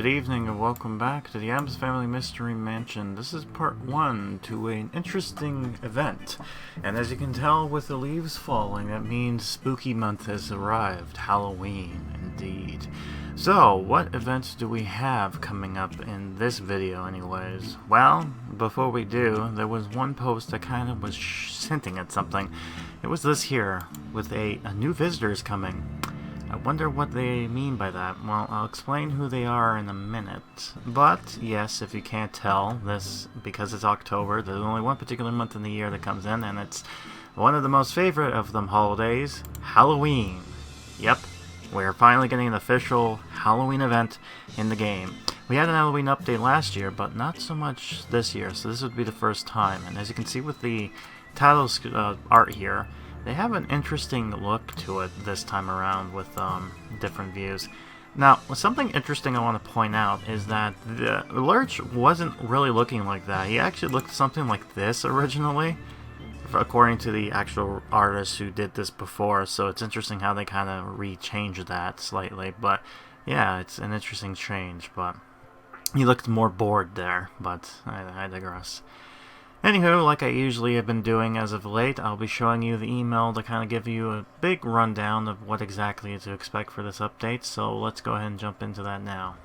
Good evening and welcome back to the Addams Family Mystery Mansion. This is part 1 to an interesting event. And as you can tell with the leaves falling, that means spooky month has arrived. Halloween, indeed. So, what events do we have coming up in this video anyways? Well, before we do, there was one post that kind of was hinting at something. It was this here, with a new visitors coming. I wonder what they mean by that. Well, I'll explain who they are in a minute. But, yes, if you can't tell, this, because it's October, there's only one particular month in the year that comes in, and it's one of the most favorite of them holidays, Halloween. Yep, we're finally getting an official Halloween event in the game. We had an Halloween update last year, but not so much this year, so this would be the first time. And as you can see with the title art here, they have an interesting look to it this time around with different views. Now, something interesting I want to point out is that the Lurch wasn't really looking like that. He actually looked something like this originally, according to the actual artist who did this before. So it's interesting how they kind of re-changed that slightly. But yeah, it's an interesting change. But he looked more bored there, but I digress. Anywho, like I usually have been doing as of late, I'll be showing you the email to kind of give you a big rundown of what exactly to expect for this update, so let's go ahead and jump into that now.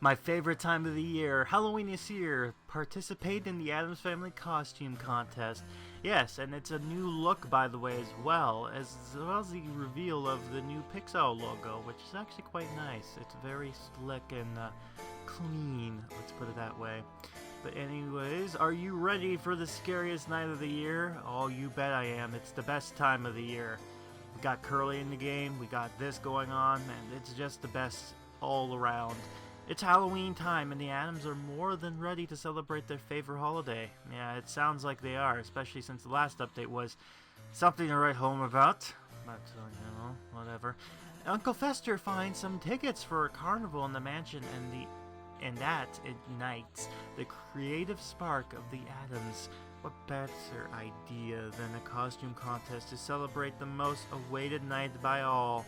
My favorite time of the year, Halloween is here. Participate in the Addams Family costume contest. Yes, and it's a new look, by the way, as well as the reveal of the new Pixowl logo, which is actually quite nice. It's very slick and clean, let's put it that way. But anyways, are you ready for the scariest night of the year? Oh, you bet I am. It's the best time of the year. We got Curly in the game, we got this going on, and it's just the best all around. It's Halloween time, and the Addams are more than ready to celebrate their favorite holiday. Yeah, it sounds like they are, especially since the last update was something to write home about. But, you know, whatever. Uncle Fester finds some tickets for a carnival in the mansion, and that ignites the creative spark of the Addams. What better idea than a costume contest to celebrate the most awaited night by all?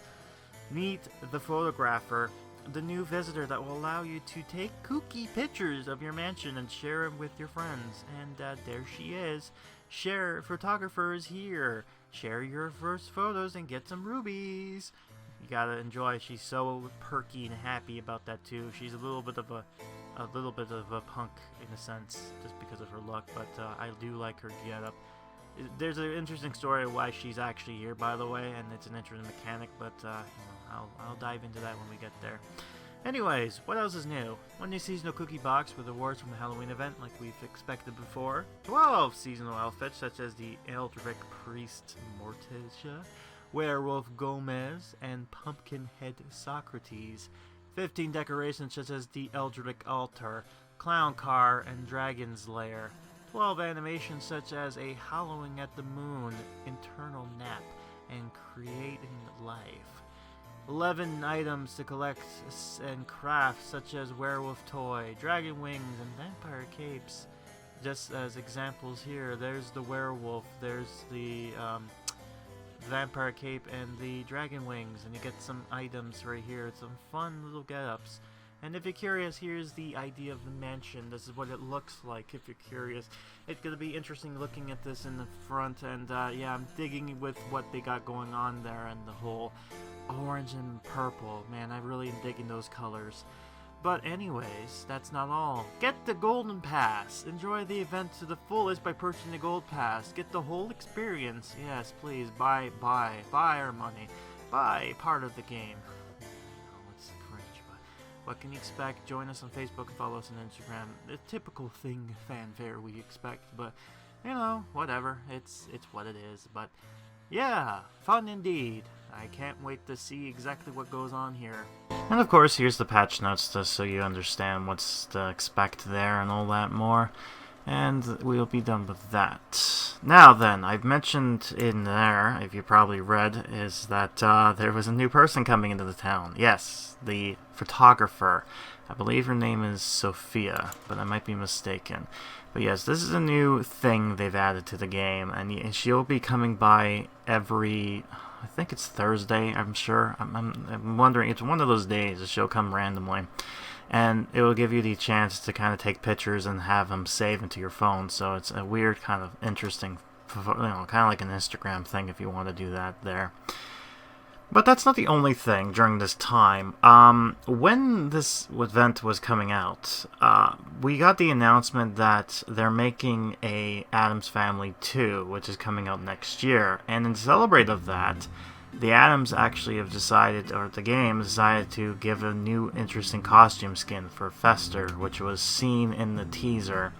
Meet the photographer, the new visitor that will allow you to take kooky pictures of your mansion and share them with your friends. And there she is. Share photographer is here. Share your first photos and get some rubies. You gotta enjoy. She's so perky and happy about that too. She's a little bit of a punk in a sense, just because of her look. But I do like her getup. There's an interesting story of why she's actually here, by the way, and it's an interesting mechanic. But you know, I'll dive into that when we get there. Anyways, what else is new? One new seasonal cookie box with awards from the Halloween event, like we've expected before. 12 seasonal outfits, such as the Eldritch Priest Mortisha, Werewolf Gomez, and Pumpkinhead Socrates. 15 decorations such as the Eldritch Altar, Clown Car, and Dragon's Lair. 12 animations such as a Howling at the Moon, Internal Nap, and Creating Life. 11 items to collect and craft such as Werewolf Toy, Dragon Wings, and Vampire Capes. Just as examples here, there's the Werewolf, there's the Vampire Cape and the Dragon Wings, and you get some items right here, some fun little get-ups. And if you're curious, here's the idea of the mansion. This is what it looks like if you're curious. It's going to be interesting looking at this in the front, and yeah, I'm digging with what they got going on there, and the whole orange and purple. Man, I really am digging those colors. But anyways, that's not all. Get the Golden Pass. Enjoy the event to the fullest by purchasing the Gold Pass. Get the whole experience. Yes, please, buy our money. Buy part of the game. Oh, it's cringe, but what can you expect? Join us on Facebook and follow us on Instagram. The typical thing, fanfare we expect, but, you know, whatever. It's what it is, but yeah, fun indeed. I can't wait to see exactly what goes on here. And of course, here's the patch notes just so you understand what's to expect there and all that more. And we'll be done with that. Now then, I've mentioned in there, if you probably read, is that there was a new person coming into the town. Yes, the photographer. I believe her name is Sophia, but I might be mistaken. But yes, this is a new thing they've added to the game, and she'll be coming by every, I think it's Thursday, I'm sure. I'm wondering, it's one of those days that she'll come randomly. And it will give you the chance to kind of take pictures and have them save into your phone. So it's a weird kind of interesting, kind of like an Instagram thing if you want to do that there. But that's not the only thing during this time. When this event was coming out, we got the announcement that they're making a Addams Family 2, which is coming out next year. And in celebrate of that, the Addams actually have decided, or the game decided to give a new interesting costume skin for Fester, which was seen in the teaser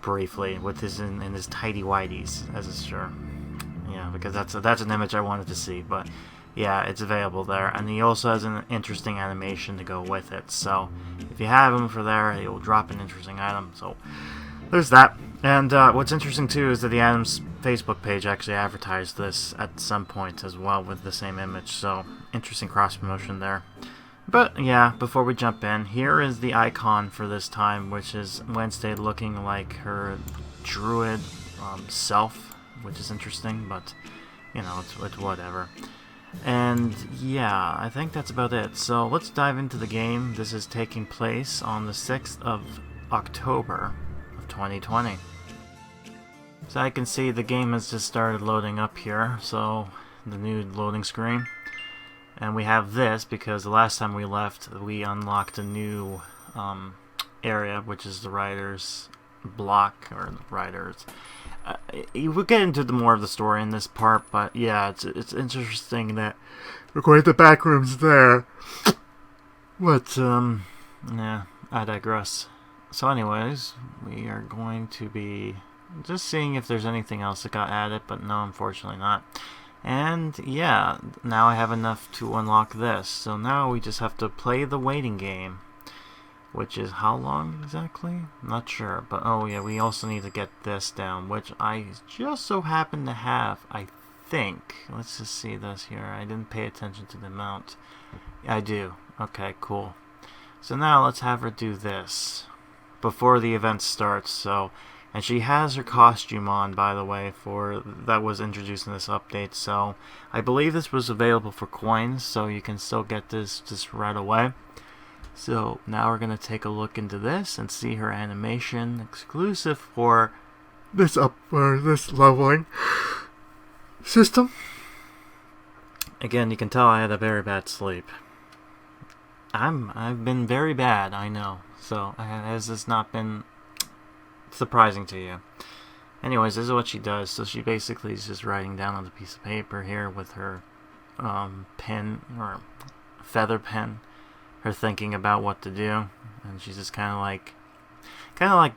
briefly with his in his tidy whities, as it's sure. Yeah, because that's an image I wanted to see, but yeah, it's available there, and he also has an interesting animation to go with it. So if you have him for there, he will drop an interesting item. So there's that. And what's interesting too is that the Addams Facebook page actually advertised this at some point as well with the same image, so interesting cross promotion there. But yeah, before we jump in, here is the icon for this time, which is Wednesday looking like her druid self, which is interesting, but you know, it's whatever. And yeah, I think that's about it. So let's dive into the game. This is taking place on the 6th of October of 2020. So I can see the game has just started loading up here, so the new loading screen. And we have this because the last time we left, we unlocked a new area, which is the writer's block, or the writer's. We'll get into more of the story in this part, but yeah, it's interesting that we're going to the back rooms there. But, yeah, I digress. So anyways, we are going to be just seeing if there's anything else that got added, but no, unfortunately not. And yeah, now I have enough to unlock this. So now we just have to play the waiting game, which is how long exactly? I'm not sure, but oh yeah, we also need to get this down, which I just so happen to have, I think. Let's just see this here. I didn't pay attention to the amount. I do. Okay, cool. So now let's have her do this before the event starts. So, and she has her costume on, by the way, for that was introduced in this update. So I believe this was available for coins, so you can still get this just right away. So now we're going to take a look into this and see her animation exclusive for this this leveling system. Again, you can tell I had a very bad sleep. I've been very bad, I know. So has this not been surprising to you? Anyways, this is what she does. So she basically is just writing down on a piece of paper here with her pen or feather pen, her thinking about what to do, and she's just kind of like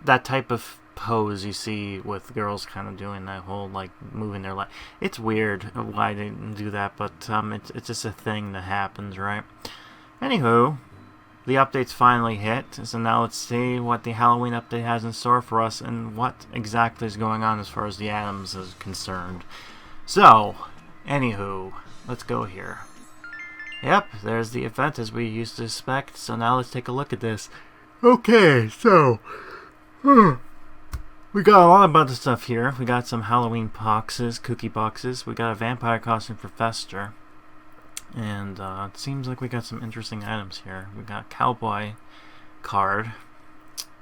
that type of pose you see with girls kind of doing that whole like moving their leg. It's weird why they didn't do that, but it's just a thing that happens, right? Anywho, the update's finally hit, so now let's see what the Halloween update has in store for us and what exactly is going on as far as the Addams is concerned. So, anywho, let's go here. Yep, there's the event as we used to expect, so now let's take a look at this. Okay, so we got a lot of bunch of stuff here. We got some Halloween boxes, cookie boxes. We got a vampire costume for Fester. And it seems like we got some interesting items here. We got a cowboy card.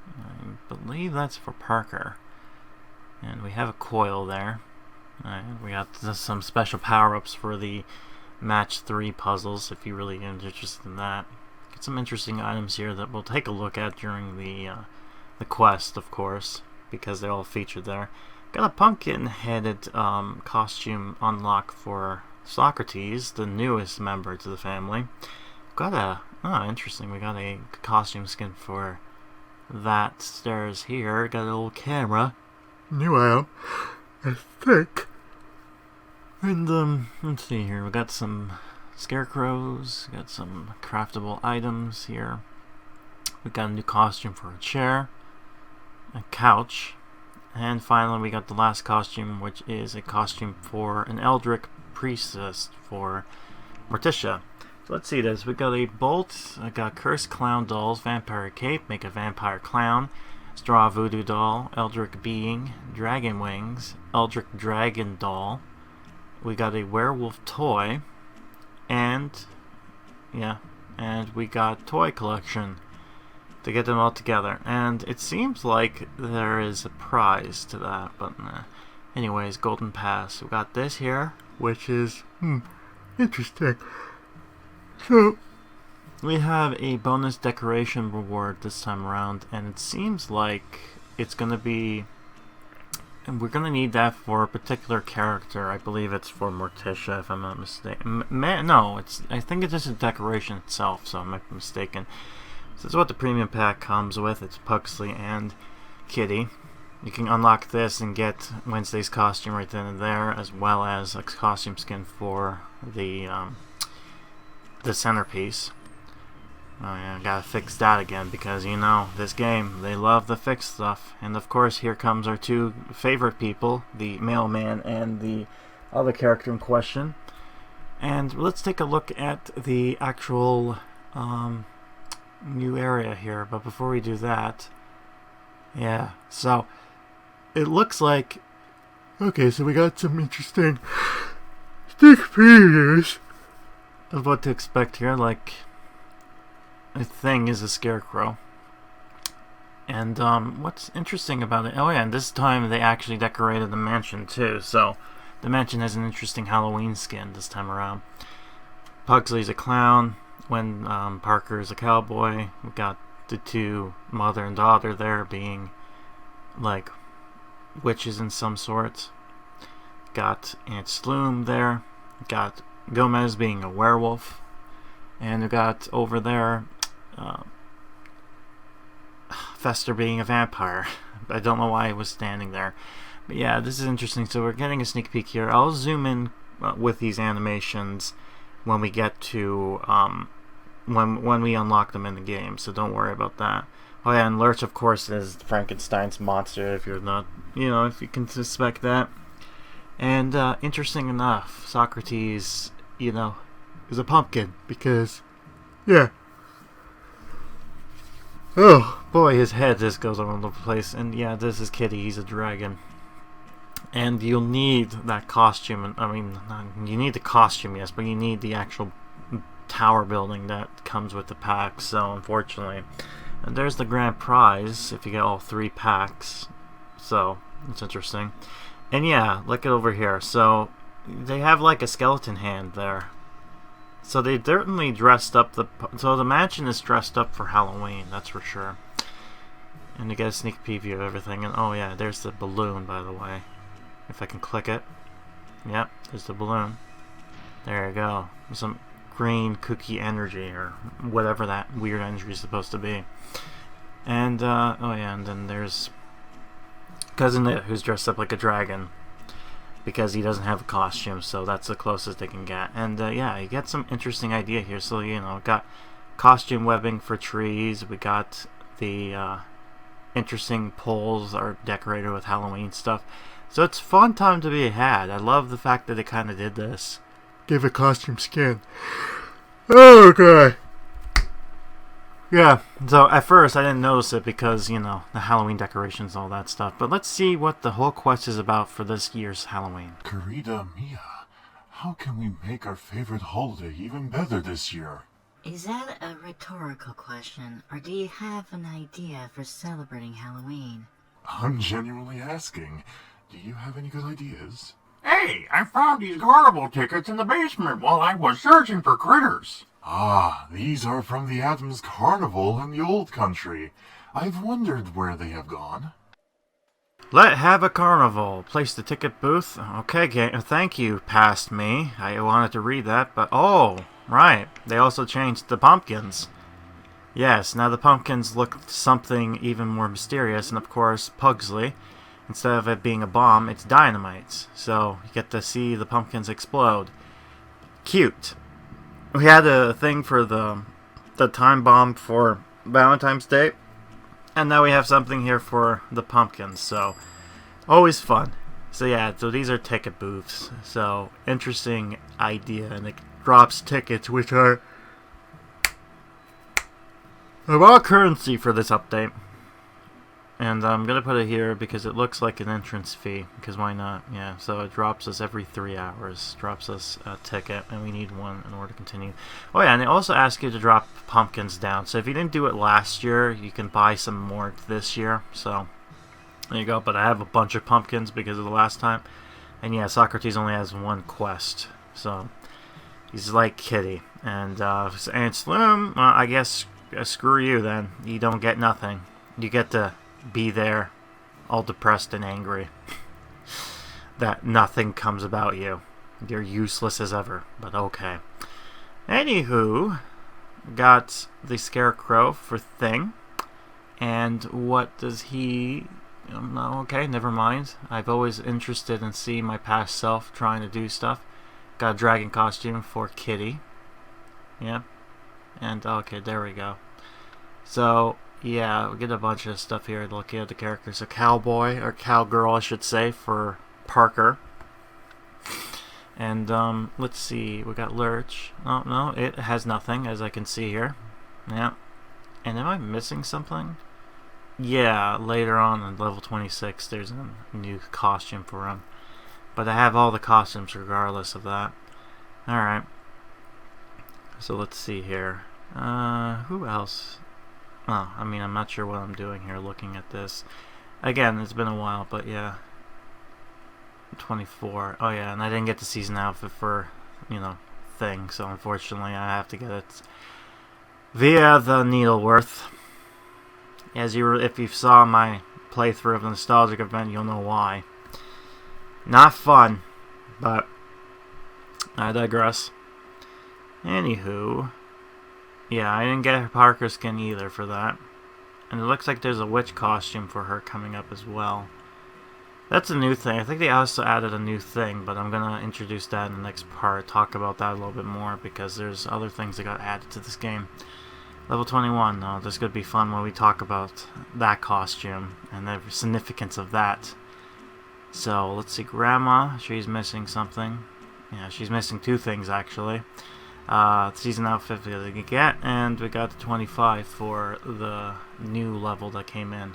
I believe that's for Parker. And we have a coil there. We got some special power-ups for the match 3 puzzles, if you're really interested in that. Get some interesting items here that we'll take a look at during the quest, of course, because they're all featured there. Got a pumpkin-headed costume unlock for Socrates, the newest member to the family. Got a interesting. We got a costume skin for that stairs here. Got a little camera. New item, I think. And let's see here. We got some scarecrows. Got some craftable items here. We got a new costume for a chair. a couch. And finally we got the last costume, which is a costume for an Eldritch Priestess for Mortisha. So let's see this. We got a bolt, I got Cursed Clown Dolls, Vampire Cape, make a Vampire Clown, Straw Voodoo Doll, Eldritch Being, Dragon Wings, Eldritch Dragon Doll. We got a Werewolf Toy, and we got Toy Collection to get them all together. And it seems like there is a prize to that, but nah. Anyways, Golden Pass. We got this here, which is interesting. So we have a bonus decoration reward this time around, and it seems like it's gonna be, and we're gonna need that for a particular character. I believe it's for Mortisha, if I'm not mistaken. No, I think it's just a decoration itself, so I might be mistaken. So this is what the premium pack comes with. It's Pugsley and Kitty. You can unlock this and get Wednesday's costume right then and there, as well as a costume skin for the centerpiece. Oh yeah, gotta fix that again, because you know, this game, they love the fix stuff. And of course, here comes our two favorite people, the mailman and the other character in question. And let's take a look at the actual new area here. But before we do that, yeah, so it looks like, okay, so we got some interesting stick previews of what to expect here. Like, a thing is a scarecrow. And what's interesting about it, oh yeah, and this time they actually decorated the mansion too, so the mansion has an interesting Halloween skin this time around. Pugsley's a clown, when Parker's a cowboy. We got the two mother and daughter there being like witches in some sort. Got Aunt Sloom there. Got Gomez being a werewolf. And we got over there Fester being a vampire. I don't know why he was standing there. But yeah, this is interesting. So we're getting a sneak peek here. I'll zoom in with these animations when we get to when we unlock them in the game, so don't worry about that. Oh yeah, and Lurch, of course, is Frankenstein's monster, if you're not, if you can suspect that. And interesting enough, Socrates, is a pumpkin, because, yeah. Oh boy, his head just goes all over the place. And yeah, this is Kitty, he's a dragon. And you'll need that costume. I mean, you need the costume, yes, but you need the actual tower building that comes with the pack, so unfortunately. And there's the grand prize if you get all 3 packs, so it's interesting. And yeah, look at over here. So they have like a skeleton hand there. So they certainly dressed up so the mansion is dressed up for Halloween, that's for sure. And you get a sneak preview of everything. And oh yeah, there's the balloon, by the way. If I can click it. Yep, there's the balloon. There you go. Some green cookie energy, or whatever that weird energy is supposed to be. And oh yeah, and then there's Cousin It, who's dressed up like a dragon because he doesn't have a costume, so that's the closest they can get. And yeah, you get some interesting idea here. So got costume webbing for trees. We got the interesting poles are decorated with Halloween stuff. So it's a fun time to be had. I love the fact that they kind of did this. Give a costume skin. Oh, God. Yeah, so at first I didn't notice it because, the Halloween decorations and all that stuff. But let's see what the whole quest is about for this year's Halloween. Querida Mia, how can we make our favorite holiday even better this year? Is that a rhetorical question, or do you have an idea for celebrating Halloween? I'm genuinely asking. Do you have any good ideas? Hey, I found these carnival tickets in the basement while I was searching for critters. Ah, these are from the Addams Carnival in the old country. I've wondered where they have gone. Let's have a carnival. Place the ticket booth. Okay, thank you, past me. I wanted to read that, but oh, right. They also changed the pumpkins. Yes, now the pumpkins look something even more mysterious, and of course, Pugsley, instead of it being a bomb, it's dynamite. So you get to see the pumpkins explode. Cute. We had a thing for the time bomb for Valentine's Day. And now we have something here for the pumpkins, so always fun. So yeah, so these are ticket booths. So interesting idea, and it drops tickets, which are a raw currency for this update. And I'm gonna put it here because it looks like an entrance fee. Because why not? Yeah. So it drops us every 3 hours. Drops us a ticket, and we need one in order to continue. Oh yeah, and they also ask you to drop pumpkins down. So if you didn't do it last year, you can buy some more this year. So there you go. But I have a bunch of pumpkins because of the last time. And yeah, Socrates only has one quest. So he's like Kitty. And Slim, well, I guess screw you then. You don't get nothing. You get to be there all depressed and angry that nothing comes about you. You're useless as ever, but okay. Anywho, got the Scarecrow for Thing. And what does he... No, okay, never mind. I've always interested in seeing my past self trying to do stuff. Got a dragon costume for Kitty. Yeah. And, okay, there we go. So, yeah, we get a bunch of stuff here looking at the characters. A cowboy, or cowgirl, I should say, for Parker. And, let's see, we got Lurch. Oh, no, it has nothing, as I can see here. Yeah. And am I missing something? Yeah, later on in level 26, there's a new costume for him. But I have all the costumes regardless of that. Alright. So let's see here. Who else? Oh, I mean, I'm not sure what I'm doing here looking at this. Again, it's been a while, but yeah. 24. Oh yeah, and I didn't get the season outfit for, you know, Thing, so unfortunately I have to get it via the Needleworth. If you saw my playthrough of the Nostalgic event, you'll know why. Not fun, but I digress. Anywho, yeah, I didn't get her Parker skin either for that. And it looks like there's a witch costume for her coming up as well. That's a new thing. I think they also added a new thing, but I'm going to introduce that in the next part. Talk about that a little bit more, because there's other things that got added to this game. Level 21, this is going to be fun when we talk about that costume and the significance of that. So, let's see, Grandma, she's missing something. Yeah, she's missing two things, actually. Season outfit that you get, and we got the 25 for the new level that came in.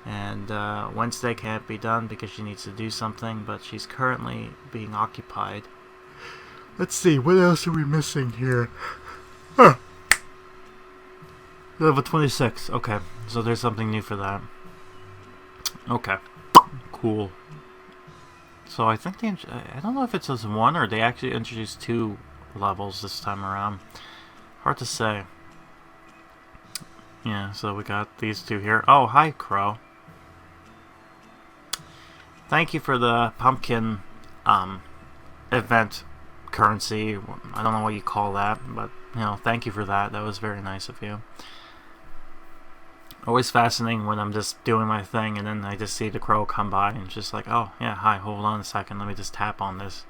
And Wednesday can't be done because she needs to do something, but she's currently being occupied. Let's see, what else are we missing here? Huh. Level 26, okay, so there's something new for that. Okay, cool. So I think I don't know if it's just one or they actually introduced two levels this time around. Hard to say. Yeah, so we got these two here. Oh, hi, Crow. Thank you for the pumpkin event currency. I don't know what you call that, but you know, thank you for that. That was very nice of you. Always fascinating when I'm just doing my thing and then I just see the crow come by and it's just like, oh yeah, hi, hold on a second, let me just tap on this.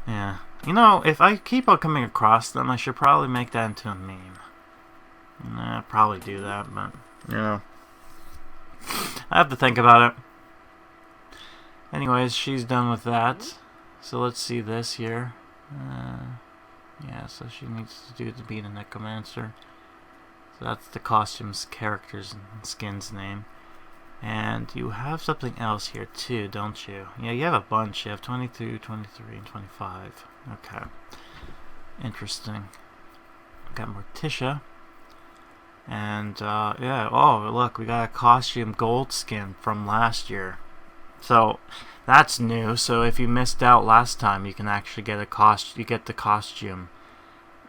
Yeah. You know, if I keep on coming across them, I should probably make that into a meme. Nah, I'd probably do that, but you know, I have to think about it. Anyways, she's done with that. So let's see this here. Yeah, so she needs to do to be the Necromancer. So that's the costume's character's and skin's name. And you have something else here too, don't you? Yeah, you have a bunch. You have 22, 23, and 25. Okay. Interesting. Got Mortisha. And, yeah, oh, look, we got a costume gold skin from last year. So, that's new. So if you missed out last time, you can actually get you get the costume.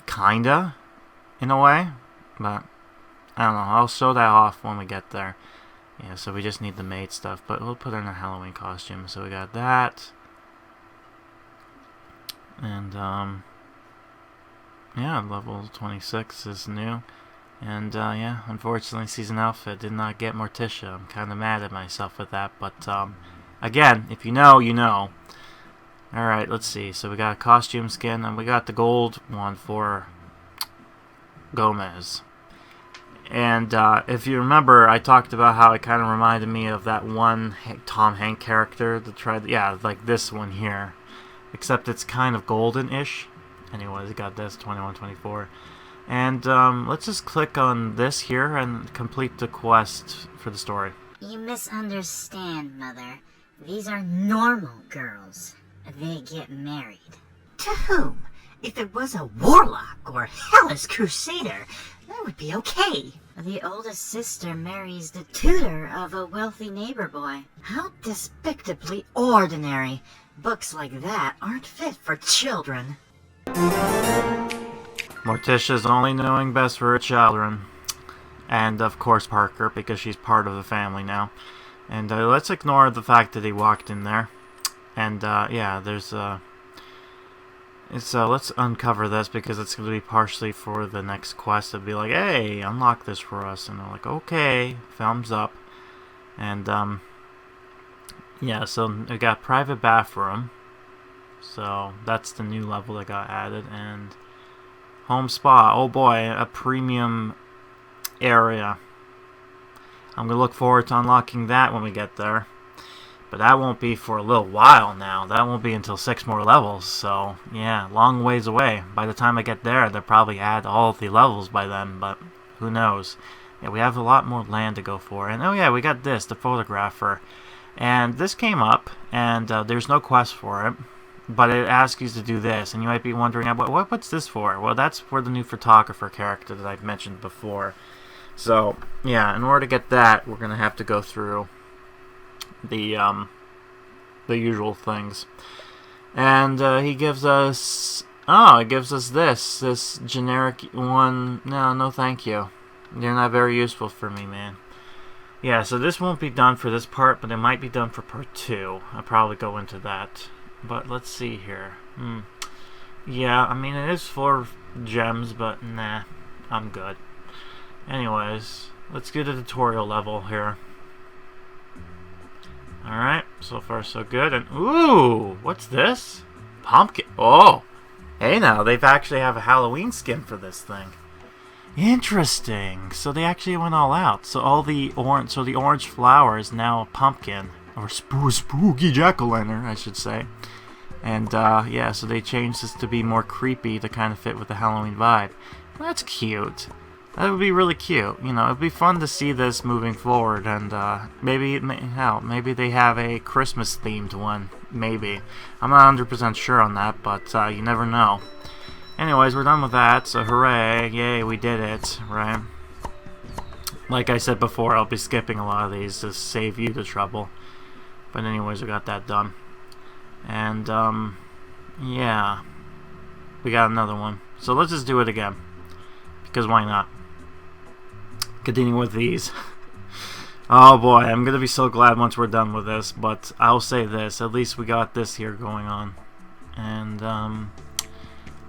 Kinda, in a way. But, I don't know, I'll show that off when we get there. Yeah, so we just need the maid stuff, but we'll put her in a Halloween costume. So we got that. And, yeah, level 26 is new. And, yeah, unfortunately, season outfit did not get Mortisha. I'm kind of mad at myself with that, but, again, if you know, you know. Alright, let's see. So we got a costume skin, and we got the gold one for Gomez. And if you remember, I talked about how it kind of reminded me of that one Tom Hanks character that tried, yeah, like this one here. Except it's kind of golden-ish. Anyways, got this, 2124. And let's just click on this here and complete the quest for the story. You misunderstand, Mother. These are normal girls. They get married. To whom? If it was a warlock or hellish crusader, that would be okay. The oldest sister marries the tutor of a wealthy neighbor boy. How despicably ordinary. Books like that aren't fit for children. Mortisha's only knowing best for her children. And of course Parker, because she's part of the family now. And let's ignore the fact that he walked in there. And yeah, there's let's uncover this because it's going to be partially for the next quest. It'll be like, hey, unlock this for us. And they're like, okay, thumbs up. And yeah, so we got private bathroom. So that's the new level that got added. And home spa. Oh boy, a premium area. I'm going to look forward to unlocking that when we get there. But that won't be for a little while now. That won't be until 6 more levels. So, yeah, long ways away. By the time I get there, they'll probably add all of the levels by then. But who knows. Yeah, we have a lot more land to go for. And, oh yeah, we got this, the photographer. And this came up, and there's no quest for it. But it asks you to do this. And you might be wondering, what's this for? Well, that's for the new photographer character that I've mentioned before. So, yeah, in order to get that, we're going to have to go through the usual things. And he gives us, it gives us this generic one. No thank you. They're not very useful for me, man. Yeah, so this won't be done for this part, but it might be done for part 2. I'll probably go into that. But let's see here. Yeah, I mean, it is 4 gems, but nah, I'm good. Anyways, let's get a tutorial level here. Alright, so far so good. And ooh, what's this? Pumpkin. Oh, hey now, they've actually have a Halloween skin for this thing. Interesting. So they actually went all out. So all the orange flower is now a pumpkin, or spooky jack-o'-lantern, I should say. And yeah, so they changed this to be more creepy to kind of fit with the Halloween vibe. That's cute. That would be really cute. You know, it'd be fun to see this moving forward, and maybe they have a Christmas-themed one. Maybe. I'm not 100% sure on that, but you never know. Anyways, we're done with that, so hooray, yay, we did it, right? Like I said before, I'll be skipping a lot of these to save you the trouble. But anyways, we got that done. And, yeah. We got another one. So let's just do it again. Because why not? Continuing with these. Oh boy, I'm going to be so glad once we're done with this. But I'll say this. At least we got this here going on. And, I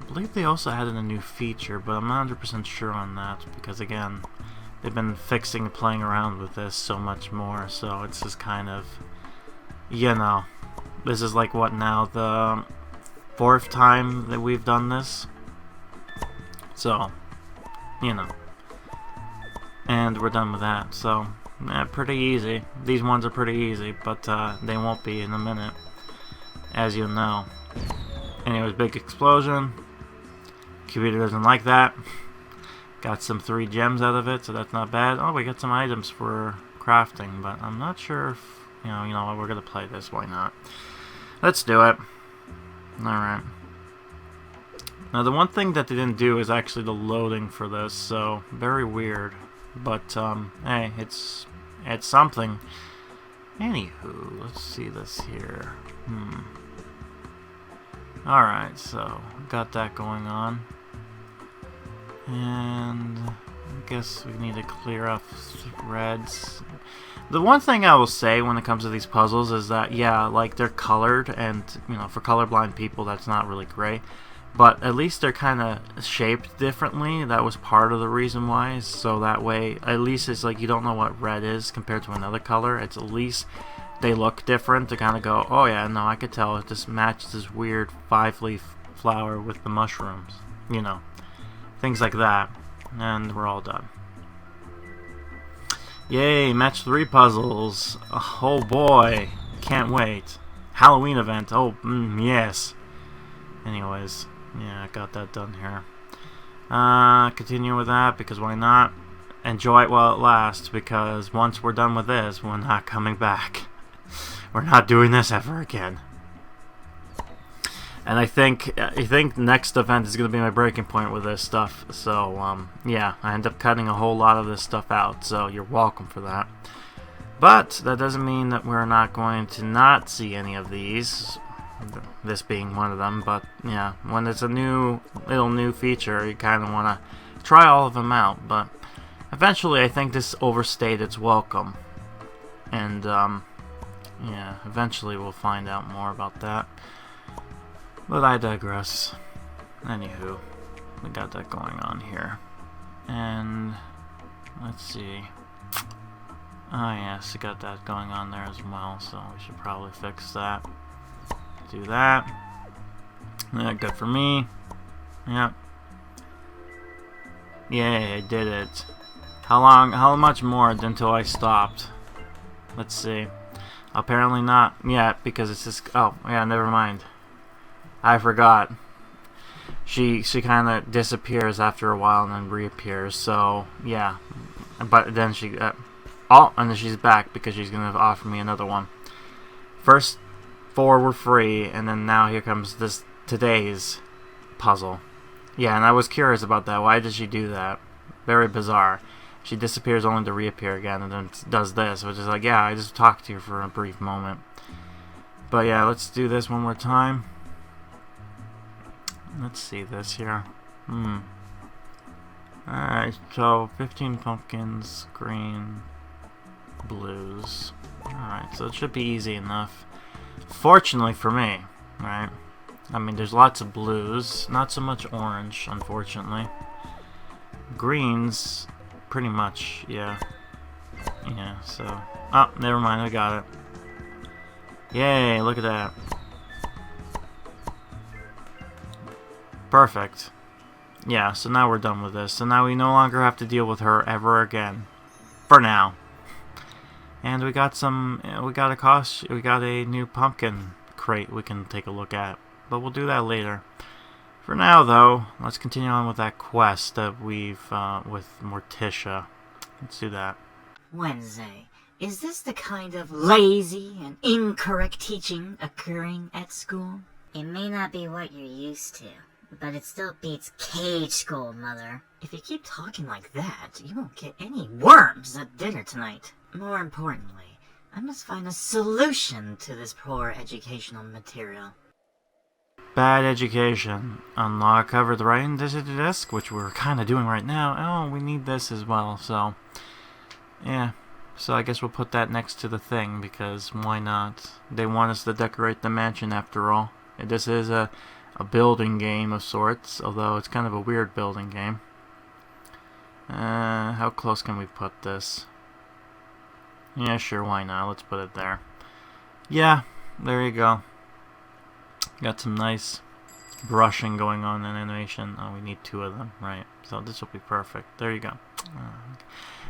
believe they also added a new feature. But I'm not 100% sure on that. Because again, they've been fixing and playing around with this so much more. So it's just kind of, you know. This is like what now? The 4th time that we've done this. So, you know. And we're done with that. So, pretty easy. These ones are pretty easy, but they won't be in a minute, as you know. Anyways, big explosion. Computer doesn't like that. Got some 3 gems out of it, so that's not bad. Oh, we got some items for crafting, but I'm not sure if, you know what, we're gonna play this. Why not? Let's do it. Alright. Now, the one thing that they didn't do is actually the loading for this, so very weird. But, hey, it's something. Anywho, let's see this here. Alright, so, got that going on. And I guess we need to clear up threads. The one thing I will say when it comes to these puzzles is that, yeah, like, they're colored, and, you know, for colorblind people, that's not really great. But at least they're kind of shaped differently. That was part of the reason why. So that way, at least it's like you don't know what red is compared to another color. It's at least they look different to kind of go, oh yeah, no, I could tell. It just matched this weird 5-leaf flower with the mushrooms. You know, things like that. And we're all done. Yay, match 3 puzzles. Oh boy, can't wait. Halloween event, oh, yes. Anyways, yeah, I got that done here. Continue with that, because why not? Enjoy it while it lasts, because once we're done with this, we're not coming back. We're not doing this ever again. And I think next event is going to be my breaking point with this stuff. So, yeah, I end up cutting a whole lot of this stuff out, so you're welcome for that. But that doesn't mean that we're not going to not see any of these, this being one of them. But, yeah, when it's a little new feature, you kind of want to try all of them out. But eventually, I think this overstayed its welcome. And, yeah, eventually we'll find out more about that. But I digress. Anywho, we got that going on here. And let's see. Ah, yes, we got that going on there as well, so we should probably fix that. Do that. Yeah, good for me. Yep. Yay, I did it. How much more until I stopped? Let's see. Apparently not yet, because it's just, oh, yeah, never mind. I forgot. She kind of disappears after a while and then reappears. So yeah, but then and then she's back because she's gonna offer me another one. First 4 were free, and then now here comes today's puzzle. Yeah, and I was curious about that. Why did she do that? Very bizarre. She disappears only to reappear again, and then does this, which is like, yeah, I just talked to you for a brief moment. But yeah, let's do this one more time. Let's see this here. Alright, so 15 pumpkins, green, blues. Alright, so it should be easy enough. Fortunately for me, right? I mean, there's lots of blues, not so much orange, unfortunately. Greens, pretty much, yeah. Yeah, so... oh, never mind, I got it. Yay, look at that. Perfect. Yeah, so now we're done with this. So now we no longer have to deal with her ever again. For now. And we got we got a new pumpkin crate we can take a look at. But we'll do that later. For now, though, let's continue on with that quest that we've, with Mortisha. Let's do that. Wednesday. Is this the kind of lazy and incorrect teaching occurring at school? It may not be what you're used to, but it still beats cage school, Mother. If you keep talking like that, you won't get any worms at dinner tonight. More importantly, I must find a solution to this poor educational material. Bad education. Unlock cover the right disc, which we're kind of doing right now. Oh, we need this as well, so... yeah. So I guess we'll put that next to the thing, because why not? They want us to decorate the mansion after all. And this is a building game of sorts, although it's kind of a weird building game. How close can we put this? Yeah, sure, why not? Let's put it there. Yeah, there you go. Got some nice brushing going on in animation. Oh, we need 2 of them, right? So this will be perfect. There you go.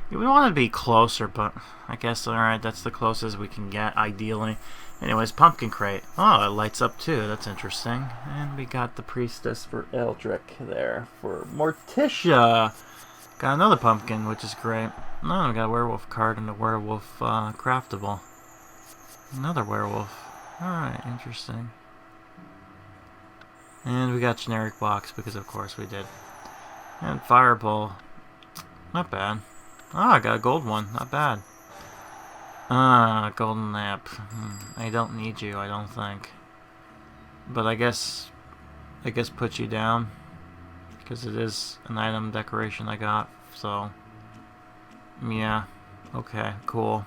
We want to be closer, but I guess, alright, that's the closest we can get, ideally. Anyways, pumpkin crate. Oh, it lights up too. That's interesting. And we got the priestess for Eldrick there. For Mortisha. Got another pumpkin, which is great. Oh, we got a werewolf card and a werewolf craftable. Another werewolf. Alright, interesting. And we got generic box, because of course we did. And fireball. Not bad. Oh, I got a gold one. Not bad. Golden lamp. I don't need you, I don't think. But I guess put you down, because it is an item decoration I got, so... yeah. Okay, cool.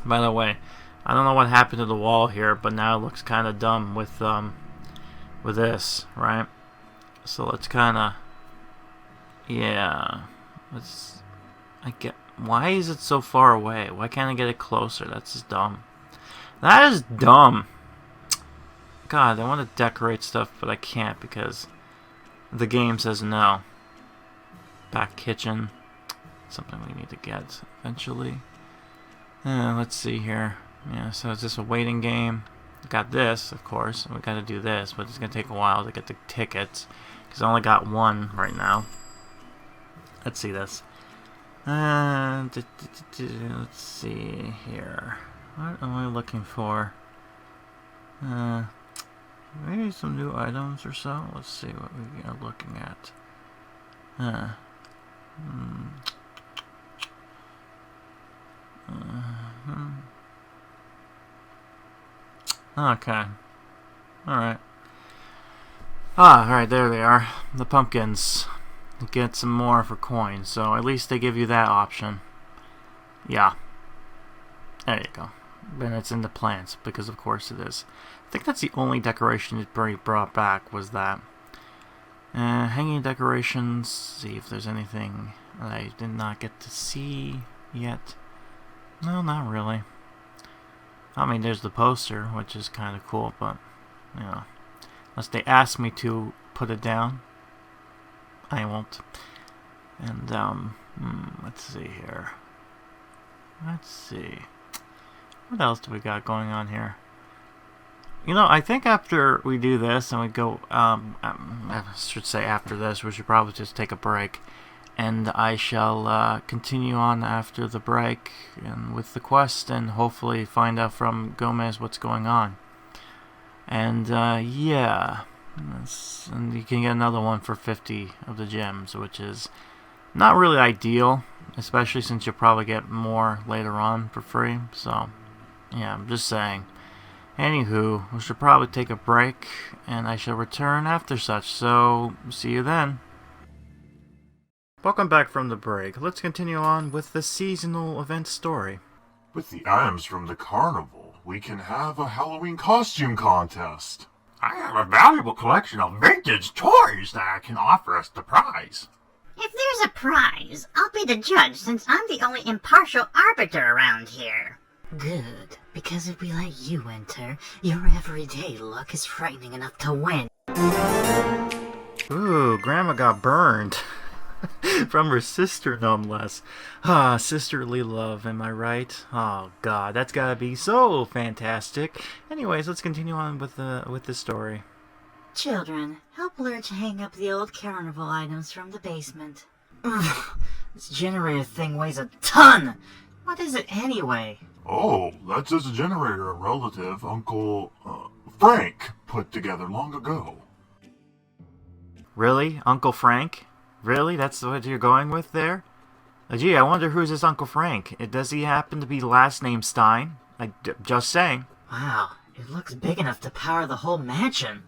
By the way, I don't know what happened to the wall here, but now it looks kind of dumb with this, right? So let's kind of... yeah. Why is it so far away? Why can't I get it closer? That's just dumb. That is dumb. God, I want to decorate stuff, but I can't because the game says no. Back kitchen. something we need to get eventually. Let's see here. Yeah, so it's just a waiting game. Got this, of course. We got to do this, but it's going to take a while to get the tickets. Because I only got one right now. Let's see this. Let's see here. What am I looking for? Maybe some new items or so. Let's see what we are looking at. Okay. Alright. Alright, there they are. The pumpkins. Get some more for coins, so at least they give you that option. Yeah. There you go. And it's in the plants, because of course it is. I think that's the only decoration it brought back, was that. Hanging decorations, see if there's anything that I did not get to see yet. No, not really. I mean, there's the poster, which is kind of cool, but, you know, unless they ask me to put it down, I won't. And, let's see here. Let's see. What else do we got going on here? You know, I think after we do this and we go, I should say after this, we should probably just take a break. And I shall continue on after the break and with the quest and hopefully find out from Gomez what's going on. And yeah, and you can get another one for 50 of the gems, which is not really ideal, especially since you'll probably get more later on for free. So yeah, I'm just saying. Anywho, we should probably take a break and I shall return after such. So see you then. Welcome back from the break. Let's continue on with the seasonal event story. With the items from the carnival, we can have a Halloween costume contest. I have a valuable collection of vintage toys that I can offer as the prize. If there's a prize, I'll be the judge since I'm the only impartial arbiter around here. Good, because if we let you enter, your everyday luck is frightening enough to win. Ooh, Grandma got burned. From her sister, no less. Sisterly love, am I right? Oh, God, that's gotta be so fantastic. Anyways, let's continue on with the story. Children, help Lurch hang up the old carnival items from the basement. Ugh, this generator thing weighs a ton! What is it anyway? Oh, that's just a generator a relative, Uncle Frank, put together long ago. Really? Uncle Frank? Really? That's what you're going with there? Gee, I wonder who's this Uncle Frank. Does he happen to be last name Stein? Just saying. Wow, it looks big enough to power the whole mansion.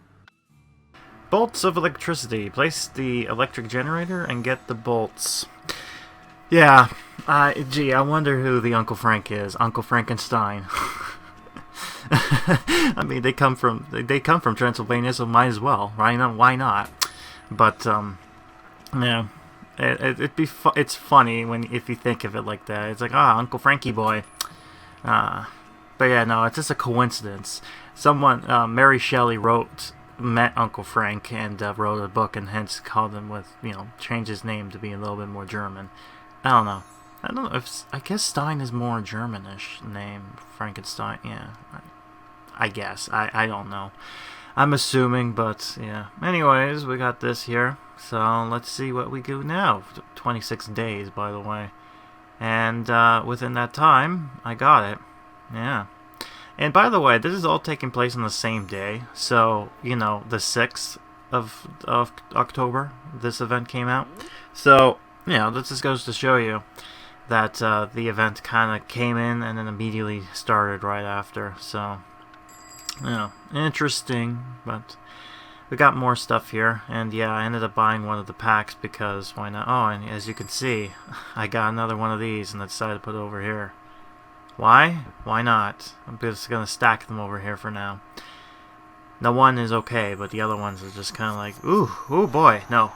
Bolts of electricity. Place the electric generator and get the bolts. Yeah, gee, I wonder who the Uncle Frank is. Uncle Frankenstein. I mean, they come from Transylvania, so might as well. Right? Why not? But yeah, it's funny if you think of it like that. It's like, Uncle Frankie boy. But yeah, no, it's just a coincidence. Someone, Mary Shelley met Uncle Frank and wrote a book, and hence called him changed his name to be a little bit more German. I don't know if I guess Stein is more Germanish name. Frankenstein, yeah. I guess I don't know. I'm assuming, but yeah. Anyways, we got this here. So let's see what we do now. 26 days, by the way. And within that time, I got it. Yeah. And by the way, this is all taking place on the same day. So, the 6th of October, this event came out. So, this just goes to show you that the event kind of came in and then immediately started right after. So, interesting, but we got more stuff here, and yeah, I ended up buying one of the packs because why not? Oh, and as you can see, I got another one of these and I decided to put it over here. Why? Why not? I'm just gonna stack them over here for now. The one is okay, but the other ones are just kind of like, ooh boy, no.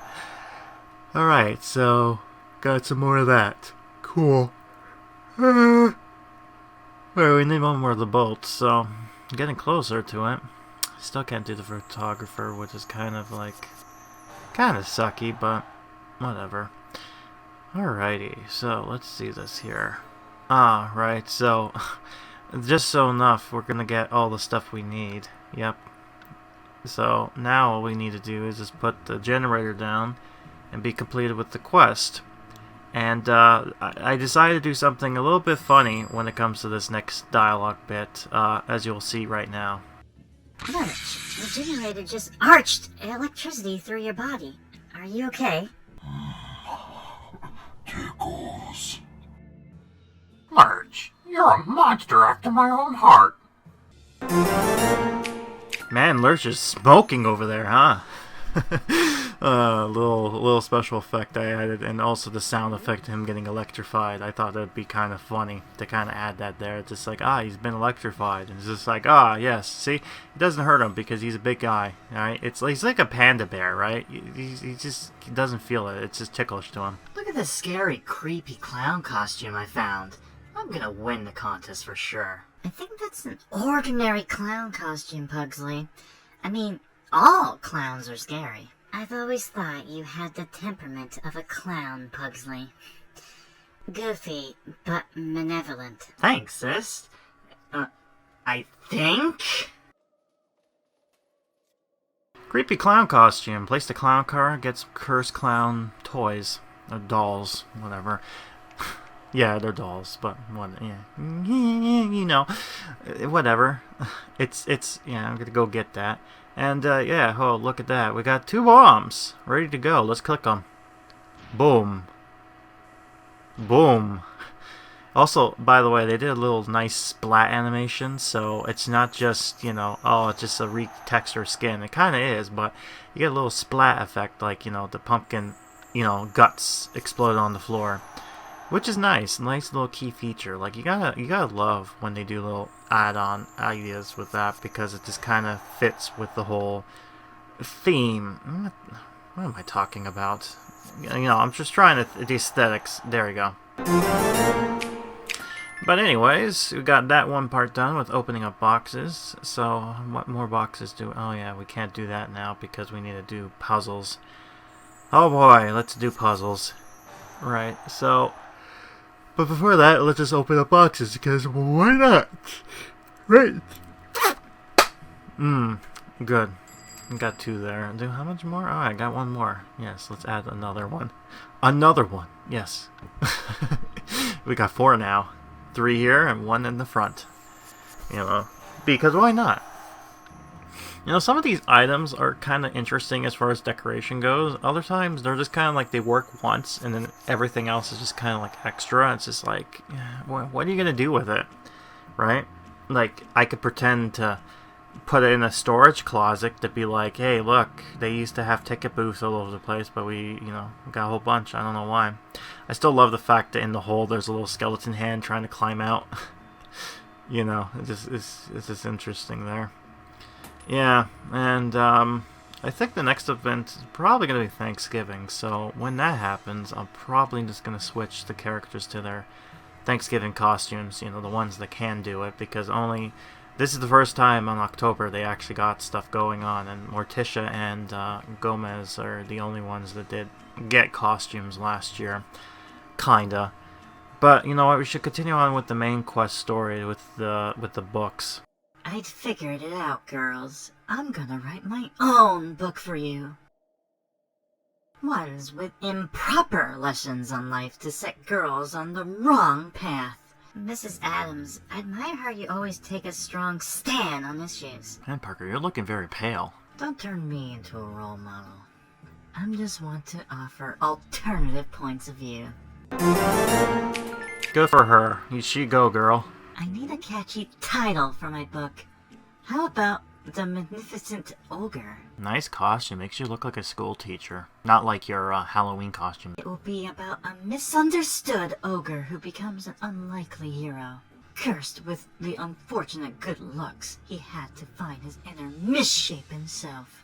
Alright, so got some more of that. Cool. Well, we need one more of the bolts, so I'm getting closer to it. Still can't do the photographer, which is kind of sucky, but whatever. Alrighty, so let's see this here. Ah, right, so just so enough, we're gonna get all the stuff we need. Yep. So now all we need to do is just put the generator down and be completed with the quest. And I decided to do something a little bit funny when it comes to this next dialogue bit, as you'll see right now. Lurch, the generator just arched electricity through your body. Are you okay? Tickles. Lurch, you're a monster after my own heart. Man, Lurch is smoking over there, huh? Little special effect I added, and also the sound effect of him getting electrified. I thought that'd be kind of funny to kind of add that there. It's just like, he's been electrified, and it's just like, yes, see, it doesn't hurt him because he's a big guy, right? He's like a panda bear, right? He doesn't feel it. It's just ticklish to him. Look at this scary, creepy clown costume I found. I'm gonna win the contest for sure. I think that's an ordinary clown costume, Pugsley. I mean, all clowns are scary. I've always thought you had the temperament of a clown, Pugsley. Goofy, but malevolent. Thanks, sis. I think? Creepy clown costume. Place the clown car, gets cursed clown toys. Or dolls, whatever. Yeah, they're dolls, but what? Yeah, you know, whatever. It's yeah. I'm gonna go get that, and yeah. Oh, look at that. We got 2 bombs ready to go. Let's click them. Boom. Boom. Also, by the way, they did a little nice splat animation, so it's not just, it's just a retexture skin. It kind of is, but you get a little splat effect, like, the pumpkin, guts explode on the floor. Which is nice little key feature. Like you gotta love when they do little add-on ideas with that, because it just kind of fits with the whole theme. What am I talking about? I'm just trying to the aesthetics. There we go. But anyways, we got that one part done with opening up boxes. So what more boxes do? Oh yeah, we can't do that now because we need to do puzzles. Oh boy, let's do puzzles. Right. So. But before that, let's just open up boxes, because why not? Right. Good. Got 2 there. How much more? Oh, I got 1 more. Yes, let's add another one. Another one. Yes. We got 4 now. 3 here and 1 in the front. Because why not? Some of these items are kind of interesting as far as decoration goes. Other times, they're just kind of like they work once, and then everything else is just kind of like extra. It's just like, what are you going to do with it? Right? Like, I could pretend to put it in a storage closet to be like, hey, look, they used to have ticket booths all over the place, but we got a whole bunch. I don't know why. I still love the fact that in the hole, there's a little skeleton hand trying to climb out. It's just interesting there. Yeah, and I think the next event is probably going to be Thanksgiving, so when that happens, I'm probably just going to switch the characters to their Thanksgiving costumes, the ones that can do it, because this is the first time in October they actually got stuff going on, and Mortisha and Gomez are the only ones that did get costumes last year, kinda. But you know what, we should continue on with the main quest story with the books. I'd figured it out, girls. I'm gonna write my own book for you. Ones with improper lessons on life to set girls on the wrong path. Mrs. Addams, I admire how you always take a strong stand on issues. Man, Parker, you're looking very pale. Don't turn me into a role model. I just want to offer alternative points of view. Good for her. She go, girl. I need a catchy title for my book. How about The Magnificent Ogre? Nice costume. Makes you look like a school teacher. Not like your Halloween costume. It will be about a misunderstood ogre who becomes an unlikely hero. Cursed with the unfortunate good looks, he had to find his inner misshapen self.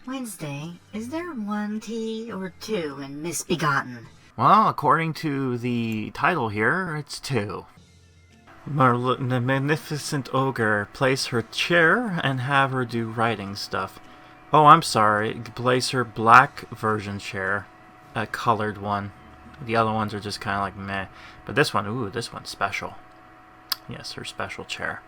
Wednesday, is there 1 T or 2 in Misbegotten? Well, according to the title here, it's 2. The Magnificent Ogre. Place her chair and have her do writing stuff. Oh, I'm sorry. Place her black version chair a colored one. The other ones are just kind of like meh. But this one, ooh, this one's special. Yes, her special chair.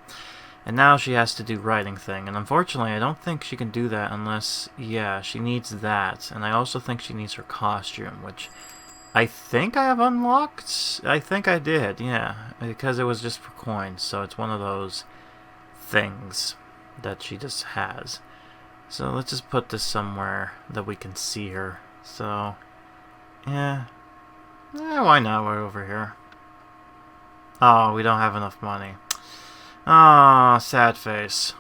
And now she has to do writing thing. And unfortunately, I don't think she can do that unless, yeah, she needs that. And I also think she needs her costume, which I think I have unlocked. I think I did, yeah. Because it was just for coins. So it's one of those things that she just has. So let's just put this somewhere that we can see her. So, yeah. Why not? We're over here. Oh, we don't have enough money. Ah, sad face.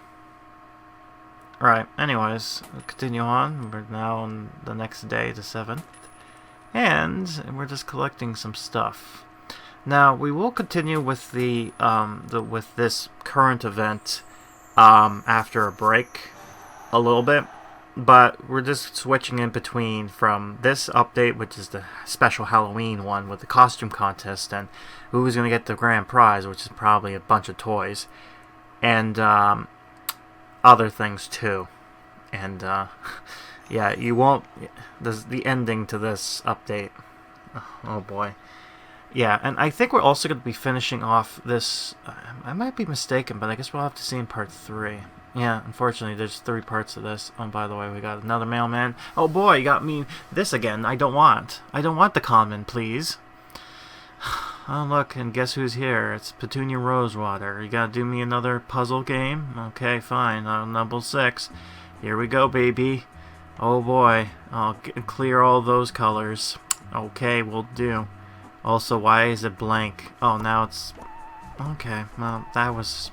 Right, anyways, we'll continue on. We're now on the next day, the 7th. And we're just collecting some stuff. Now, we will continue with with this current event after a break a little bit. But we're just switching in between from this update, which is the special Halloween one with the costume contest, and who's going to get the grand prize, which is probably a bunch of toys, and other things too. And yeah, you won't. This the ending to this update. Oh boy. Yeah, and I think we're also going to be finishing off this. I might be mistaken, but I guess we'll have to see in part 3. Yeah, unfortunately, there's 3 parts of this. Oh, by the way, we got another mailman. Oh boy, you got me this again. I don't want the common, please. Oh, look, and guess who's here? It's Petunia Rosewater. You gotta do me another puzzle game? Okay, fine. Number 6. Here we go, baby. Oh boy, I'll clear all those colors. Okay, we'll do. Also, why is it blank? Oh, now it's... Okay, well, that was...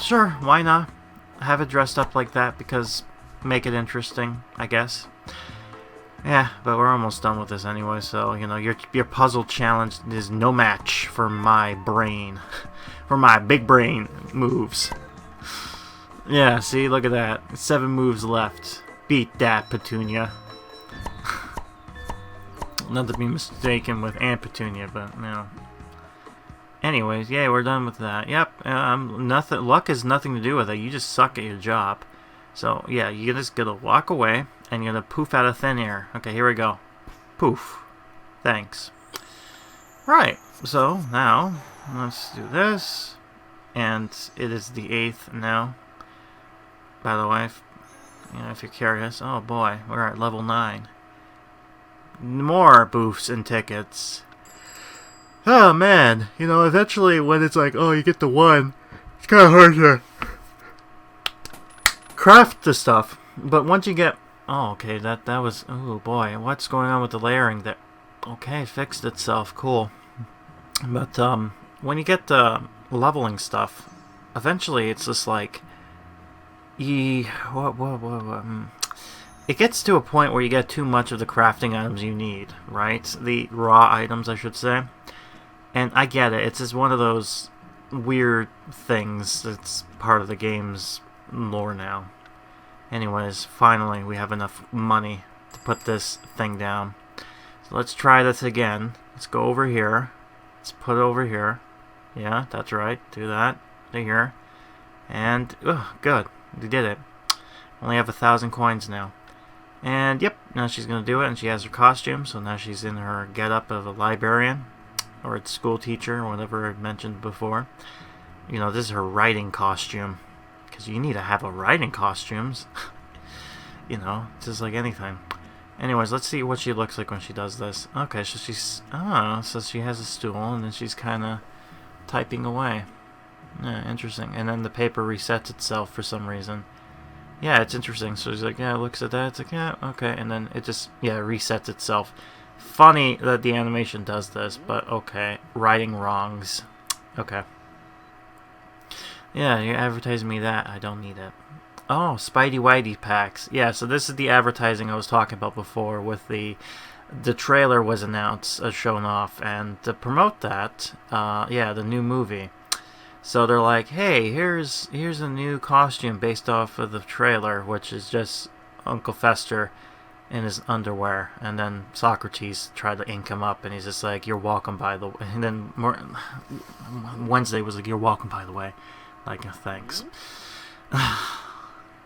Sure, why not? Have it dressed up like that because make it interesting, I guess. Yeah, but we're almost done with this anyway, so, you know, your puzzle challenge is no match for my brain. For my big brain moves. Yeah, see, look at that. 7 moves left. Beat that, Petunia. Not to be mistaken with Aunt Petunia, but, you know. Anyways, yeah, we're done with that. Yep, nothing. Luck has nothing to do with it. You just suck at your job. So, yeah, you're just gonna walk away, and you're gonna poof out of thin air. Okay, here we go. Poof. Thanks. Right, so, now, let's do this. And it is the 8th now. By the way, if you're curious. Oh boy, we're at level 9. More booths and tickets. Oh man, you know, eventually when it's like, oh, you get the 1, it's kind of hard to craft the stuff. But once you get, oh, okay, that was, oh boy, what's going on with the layering there? Okay, fixed itself, cool. But when you get the leveling stuff, eventually it's just like, it gets to a point where you get too much of the crafting items you need, right? The raw items, I should say. And I get it. It's just one of those weird things that's part of the game's lore now. Anyways, finally, we have enough money to put this thing down. So let's try this again. Let's go over here. Let's put it over here. Yeah, that's right. Do that. To here. And, good. We did it. Only have 1,000 coins now. And, yep, now she's going to do it. And she has her costume. So now she's in her getup of a librarian. Or a school teacher, or whatever I mentioned before. You know, this is her writing costume. Because you need to have a writing costumes. You know, just like anything. Anyways, let's see what she looks like when she does this. Okay, so she's... Oh, so she has a stool, and then she's kind of typing away. Yeah, interesting. And then the paper resets itself for some reason. Yeah, it's interesting. So she's like, yeah, looks at that. It's like, yeah, okay. And then it just, yeah, resets itself. Funny that the animation does this, but okay. Righting wrongs. Okay. Yeah, you're advertising me that. I don't need it. Oh, Spidey Whitey packs. Yeah, so this is the advertising I was talking about before with the trailer was announced, shown off, and to promote that, yeah, the new movie. So they're like, hey, here's a new costume based off of the trailer, which is just Uncle Fester in his underwear, and then Socrates tried to ink him up, and he's just like, you're welcome, by the way. And then Wednesday was like, you're welcome, by the way. Like, thanks.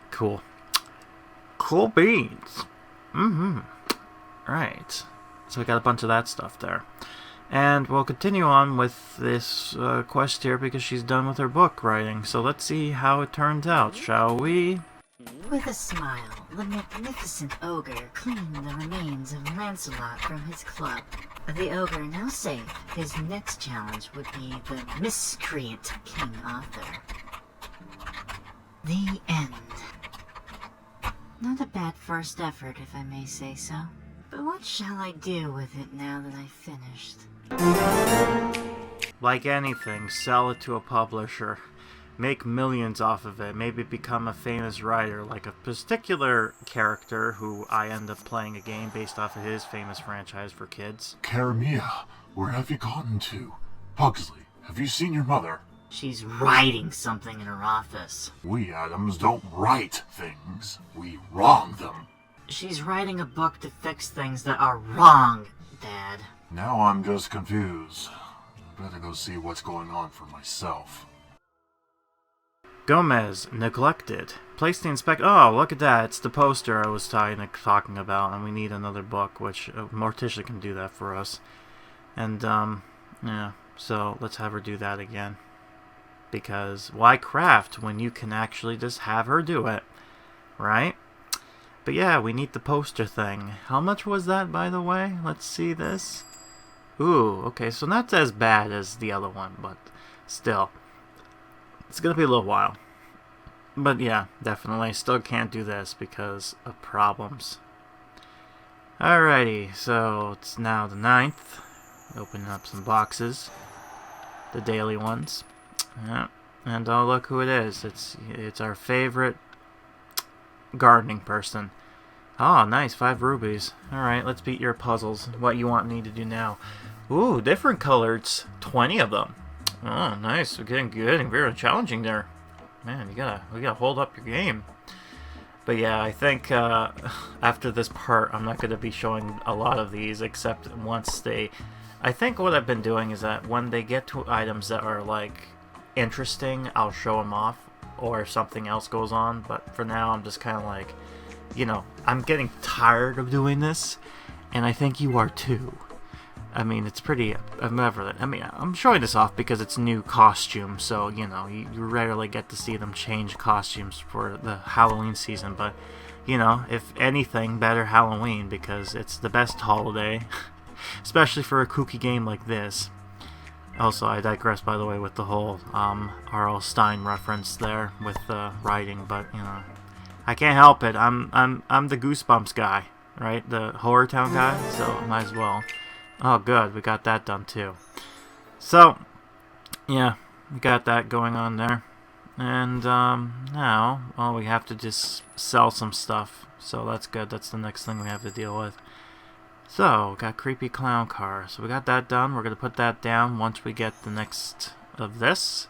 Cool. Cool beans. Right. So we got a bunch of that stuff there. And we'll continue on with this quest here because she's done with her book writing. So let's see how it turns out, shall we? With a smile, the magnificent ogre cleaned the remains of Lancelot from his club. The ogre now safe, his next challenge would be the miscreant King Arthur. The end. Not a bad first effort, if I may say so. But what shall I do with it now that I've finished? Like anything, sell it to a publisher. Make millions off of it. Maybe become a famous writer, like a particular character who I end up playing a game based off of his famous franchise for kids. Karamia, where have you gotten to? Pugsley, have you seen your mother? She's writing something in her office. We Addams don't write things. We wrong them. She's writing a book to fix things that are wrong, Dad. Now I'm just confused. Better go see what's going on for myself. Gomez, neglected. Place the inspect. Oh, look at that. It's the poster I was talking about, and we need another book, which Mortisha can do that for us. And, yeah, so let's have her do that again. Because why craft when you can actually just have her do it, right? But yeah, we need the poster thing. How much was that, by the way? Let's see this. Ooh, okay, so not as bad as the other one, but still. It's gonna be a little while. But yeah, definitely. Still can't do this because of problems. Alrighty, so it's now the 9th. Opening up some boxes. The daily ones. Yeah. And oh, look who it is. It's our favorite gardening person. Oh, nice. 5 rubies. Alright, let's beat your puzzles. What you want me to do now. Ooh, different colors. 20 of them. Oh, nice. We're getting good and very challenging there. Man, we gotta hold up your game. But yeah, I think after this part, I'm not gonna be showing a lot of these, except once they... I think what I've been doing is that when they get to items that are, like, interesting, I'll show them off, or if something else goes on. But for now, I'm just kind of like, you know, I'm getting tired of doing this, and I think you are too. I mean, it's pretty ambivalent. I mean, I'm showing this off because it's new costume, so, you know, you rarely get to see them change costumes for the Halloween season, but, you know, if anything, better Halloween, because it's the best holiday, especially for a kooky game like this. Also, I digress, by the way, with the whole R.L. Stine reference there with writing, but, you know, I can't help it. I'm the Goosebumps guy, right? The Horror Town guy, so might as well. Oh, good. We got that done, too. So, yeah, we got that going on there. And, now, well, we have to just sell some stuff. So that's good. That's the next thing we have to deal with. So, got Creepy Clown Car. So we got that done. We're going to put that down once we get the next of this.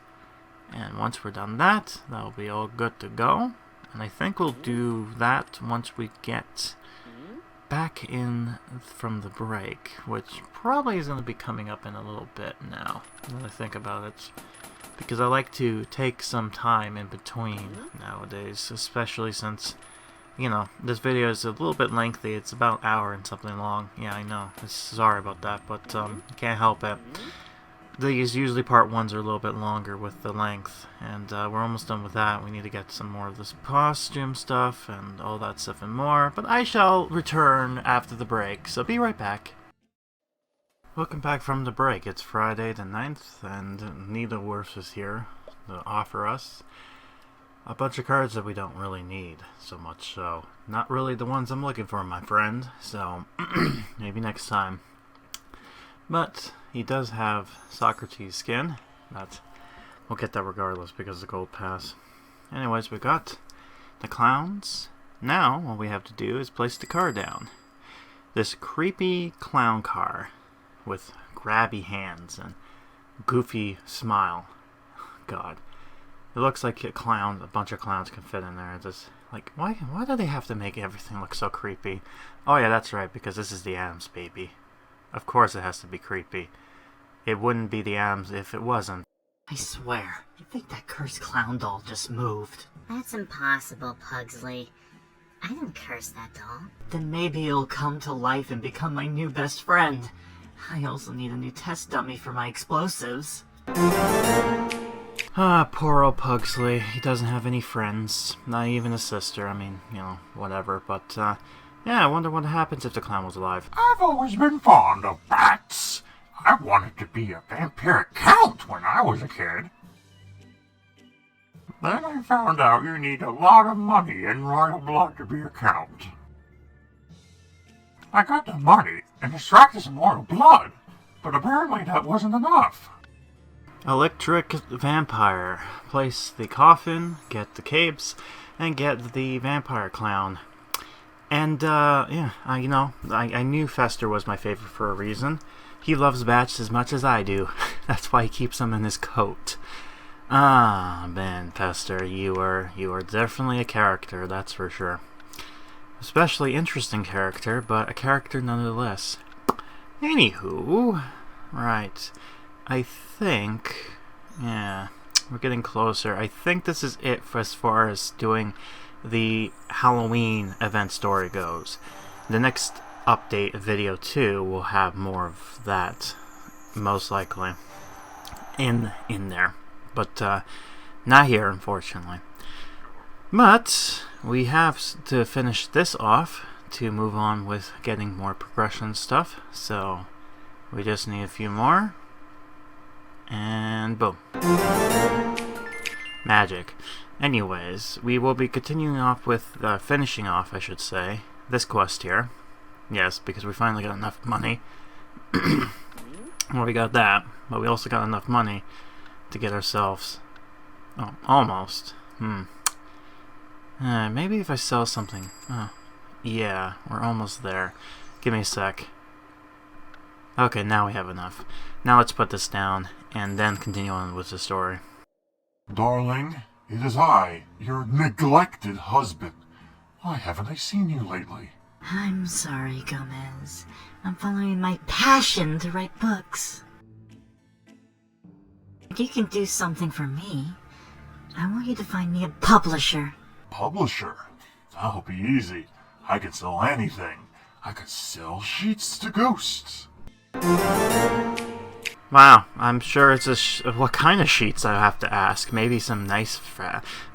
And once we're done that, that'll be all good to go. And I think we'll do that once we get back in from the break, which probably is going to be coming up in a little bit now, when I think about it. Because I like to take some time in between nowadays, especially since, you know, this video is a little bit lengthy. It's about an hour and something long. Yeah, I know. Sorry about that, but can't help it. These usually part 1s are a little bit longer with the length, and we're almost done with that. We need to get some more of this costume stuff and all that stuff and more, but I shall return after the break, so be right back. Welcome back from the break. It's Friday the 9th, and Needleworth is here to offer us a bunch of cards that we don't really need so much, so not really the ones I'm looking for, my friend, so maybe next time. But he does have Socrates skin, but we'll get that regardless because of the gold pass. Anyways, we got the clowns. Now, what we have to do is place the car down. This creepy clown car with grabby hands and goofy smile. God. It looks like a bunch of clowns can fit in there. It's just, like, why do they have to make everything look so creepy? Oh yeah, that's right, because this is the Addams baby. Of course it has to be creepy. It wouldn't be the Addams if it wasn't. I swear, I think that cursed clown doll just moved. That's impossible, Pugsley. I didn't curse that doll. Then maybe it'll come to life and become my new best friend. I also need a new test dummy for my explosives. Ah, poor old Pugsley. He doesn't have any friends. Not even a sister. I mean, you know, whatever. But, yeah, I wonder what happens if the clown was alive. I've always been fond of bats. I wanted to be a vampiric count when I was a kid. Then I found out you need a lot of money and royal blood to be a count. I got the money and extracted some royal blood, but apparently that wasn't enough. Electric vampire. Place the coffin, get the capes, and get the vampire clown. And, yeah, I knew Fester was my favorite for a reason. He loves bats as much as I do. That's why he keeps them in his coat. Ah, Ben Fester, you are definitely a character, that's for sure. Especially interesting character, but a character nonetheless. Anywho, right, I think, yeah, we're getting closer. I think this is it for as far as doing the Halloween event story goes. The next update, video 2, will have more of that, most likely, in there. But, not here, unfortunately. But, we have to finish this off to move on with getting more progression stuff. So, we just need a few more. And boom. Magic. Anyways, we will be continuing off with, finishing off, I should say, this quest here. Yes, because we finally got enough money. Well, we got that, but we also got enough money to get ourselves... Oh, almost. Maybe if I sell something... yeah, we're almost there. Give me a sec. Okay, now we have enough. Now let's put this down, and then continue on with the story. Darling, it is I, your neglected husband. Why haven't I seen you lately? I'm sorry, Gomez. I'm following my passion to write books. If you can do something for me, I want you to find me a publisher. Publisher? That'll be easy. I could sell anything. I could sell sheets to ghosts. Wow, I'm sure it's what kind of sheets I have to ask? Maybe some nice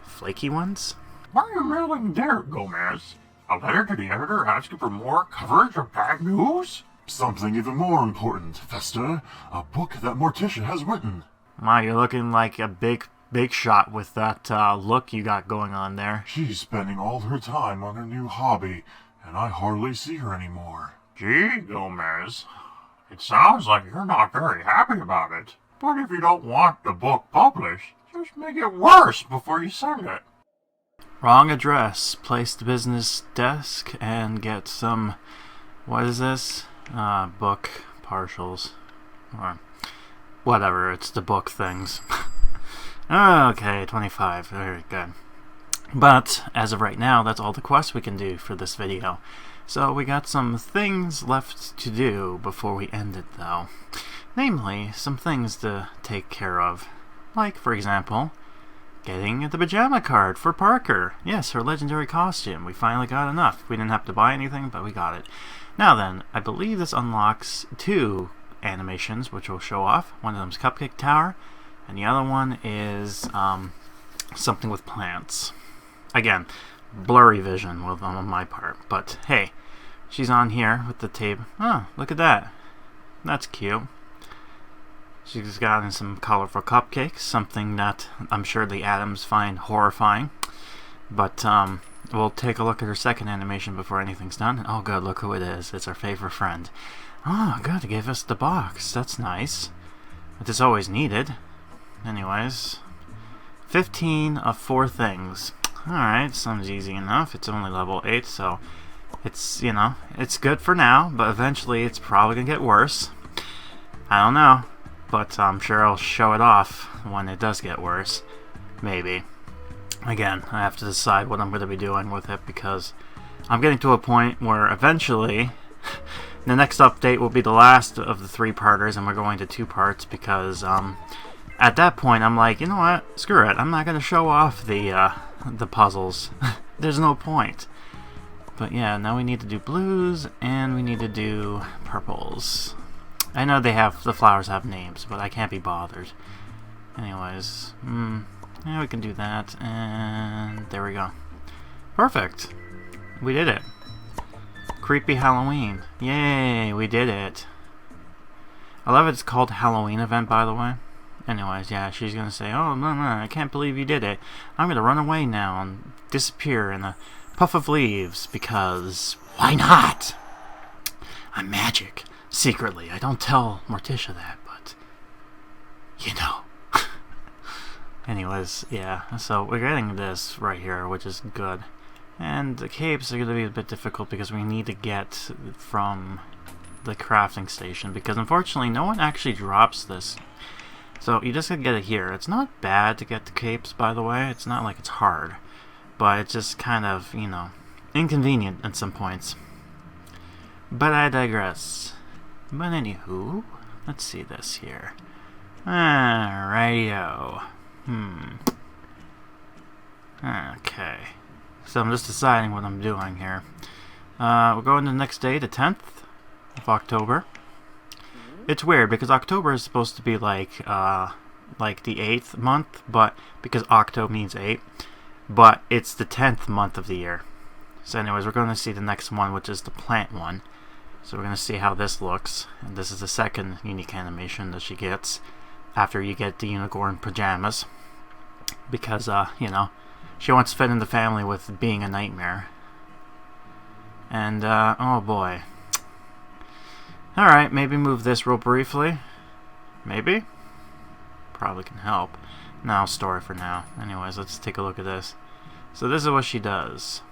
flaky ones? Why are you mailing there, Gomez? A letter to the editor asking for more coverage of bad news? Something even more important, Fester. A book that Mortisha has written. Wow, you're looking like a big shot with that look you got going on there. She's spending all her time on her new hobby, and I hardly see her anymore. Gee, Gomez, it sounds like you're not very happy about it. But if you don't want the book published, just make it worse before you send it. Wrong address. Place the business desk and get some... What is this? Book partials. Or whatever, it's the book things. Okay, 25. Very good. But, as of right now, that's all the quests we can do for this video. So, we got some things left to do before we end it, though. Namely, some things to take care of. Like, for example, getting the pajama card for Parker. Yes, her legendary costume. We finally got enough. We didn't have to buy anything, but we got it. Now then, I believe this unlocks 2 animations, which will show off. One of them's Cupcake Tower, and the other one is something with plants. Again, blurry vision on my part, but hey, she's on here with the tape. Oh, look at that. That's cute. She's gotten some colorful cupcakes, something that I'm sure the Addams find horrifying. But we'll take a look at her second animation before anything's done. Oh good, look who it is. It's our favorite friend. Oh good, they gave us the box. That's nice. It is always needed. Anyways, 15 of 4 things. Alright, sounds easy enough. It's only level 8, so it's, you know, it's good for now, but eventually it's probably gonna get worse. I don't know, but I'm sure I'll show it off when it does get worse. Maybe. Again, I have to decide what I'm going to be doing with it, because I'm getting to a point where eventually the next update will be the last of the 3-parters, and we're going to 2 parts, because at that point I'm like, you know what, screw it, I'm not going to show off the puzzles. There's no point. But yeah, now we need to do blues, and we need to do purples. I know the flowers have names, but I can't be bothered. Anyways, yeah, we can do that, and there we go. Perfect. We did it. Creepy Halloween. Yay, we did it. I love it's called Halloween event, by the way. Anyways, yeah, she's gonna say, oh, no, I can't believe you did it. I'm gonna run away now and disappear in a puff of leaves, because why not? I'm magic. Secretly. I don't tell Mortisha that, but you know. Anyways, yeah, so we're getting this right here, which is good. And the capes are going to be a bit difficult because we need to get from the crafting station, because unfortunately no one actually drops this. So you just gotta get it here. It's not bad to get the capes, by the way. It's not like it's hard, but it's just kind of, you know, inconvenient at some points. But I digress. But anywho, let's see this here. Alrighty-o. Okay. So I'm just deciding what I'm doing here. We're going to the next day, the 10th of October. It's weird because October is supposed to be like the 8th month, but because Octo means 8, but it's the 10th month of the year. So anyways, we're going to see the next one, which is the plant one. So we're going to see how this looks. And this is the second unique animation that she gets after you get the unicorn pajamas. Because, you know, she wants to fit in the family with being a nightmare. And, oh boy. Alright, maybe move this real briefly. Maybe? Probably can help. No, I'll store it for now. Anyways, let's take a look at this. So this is what she does.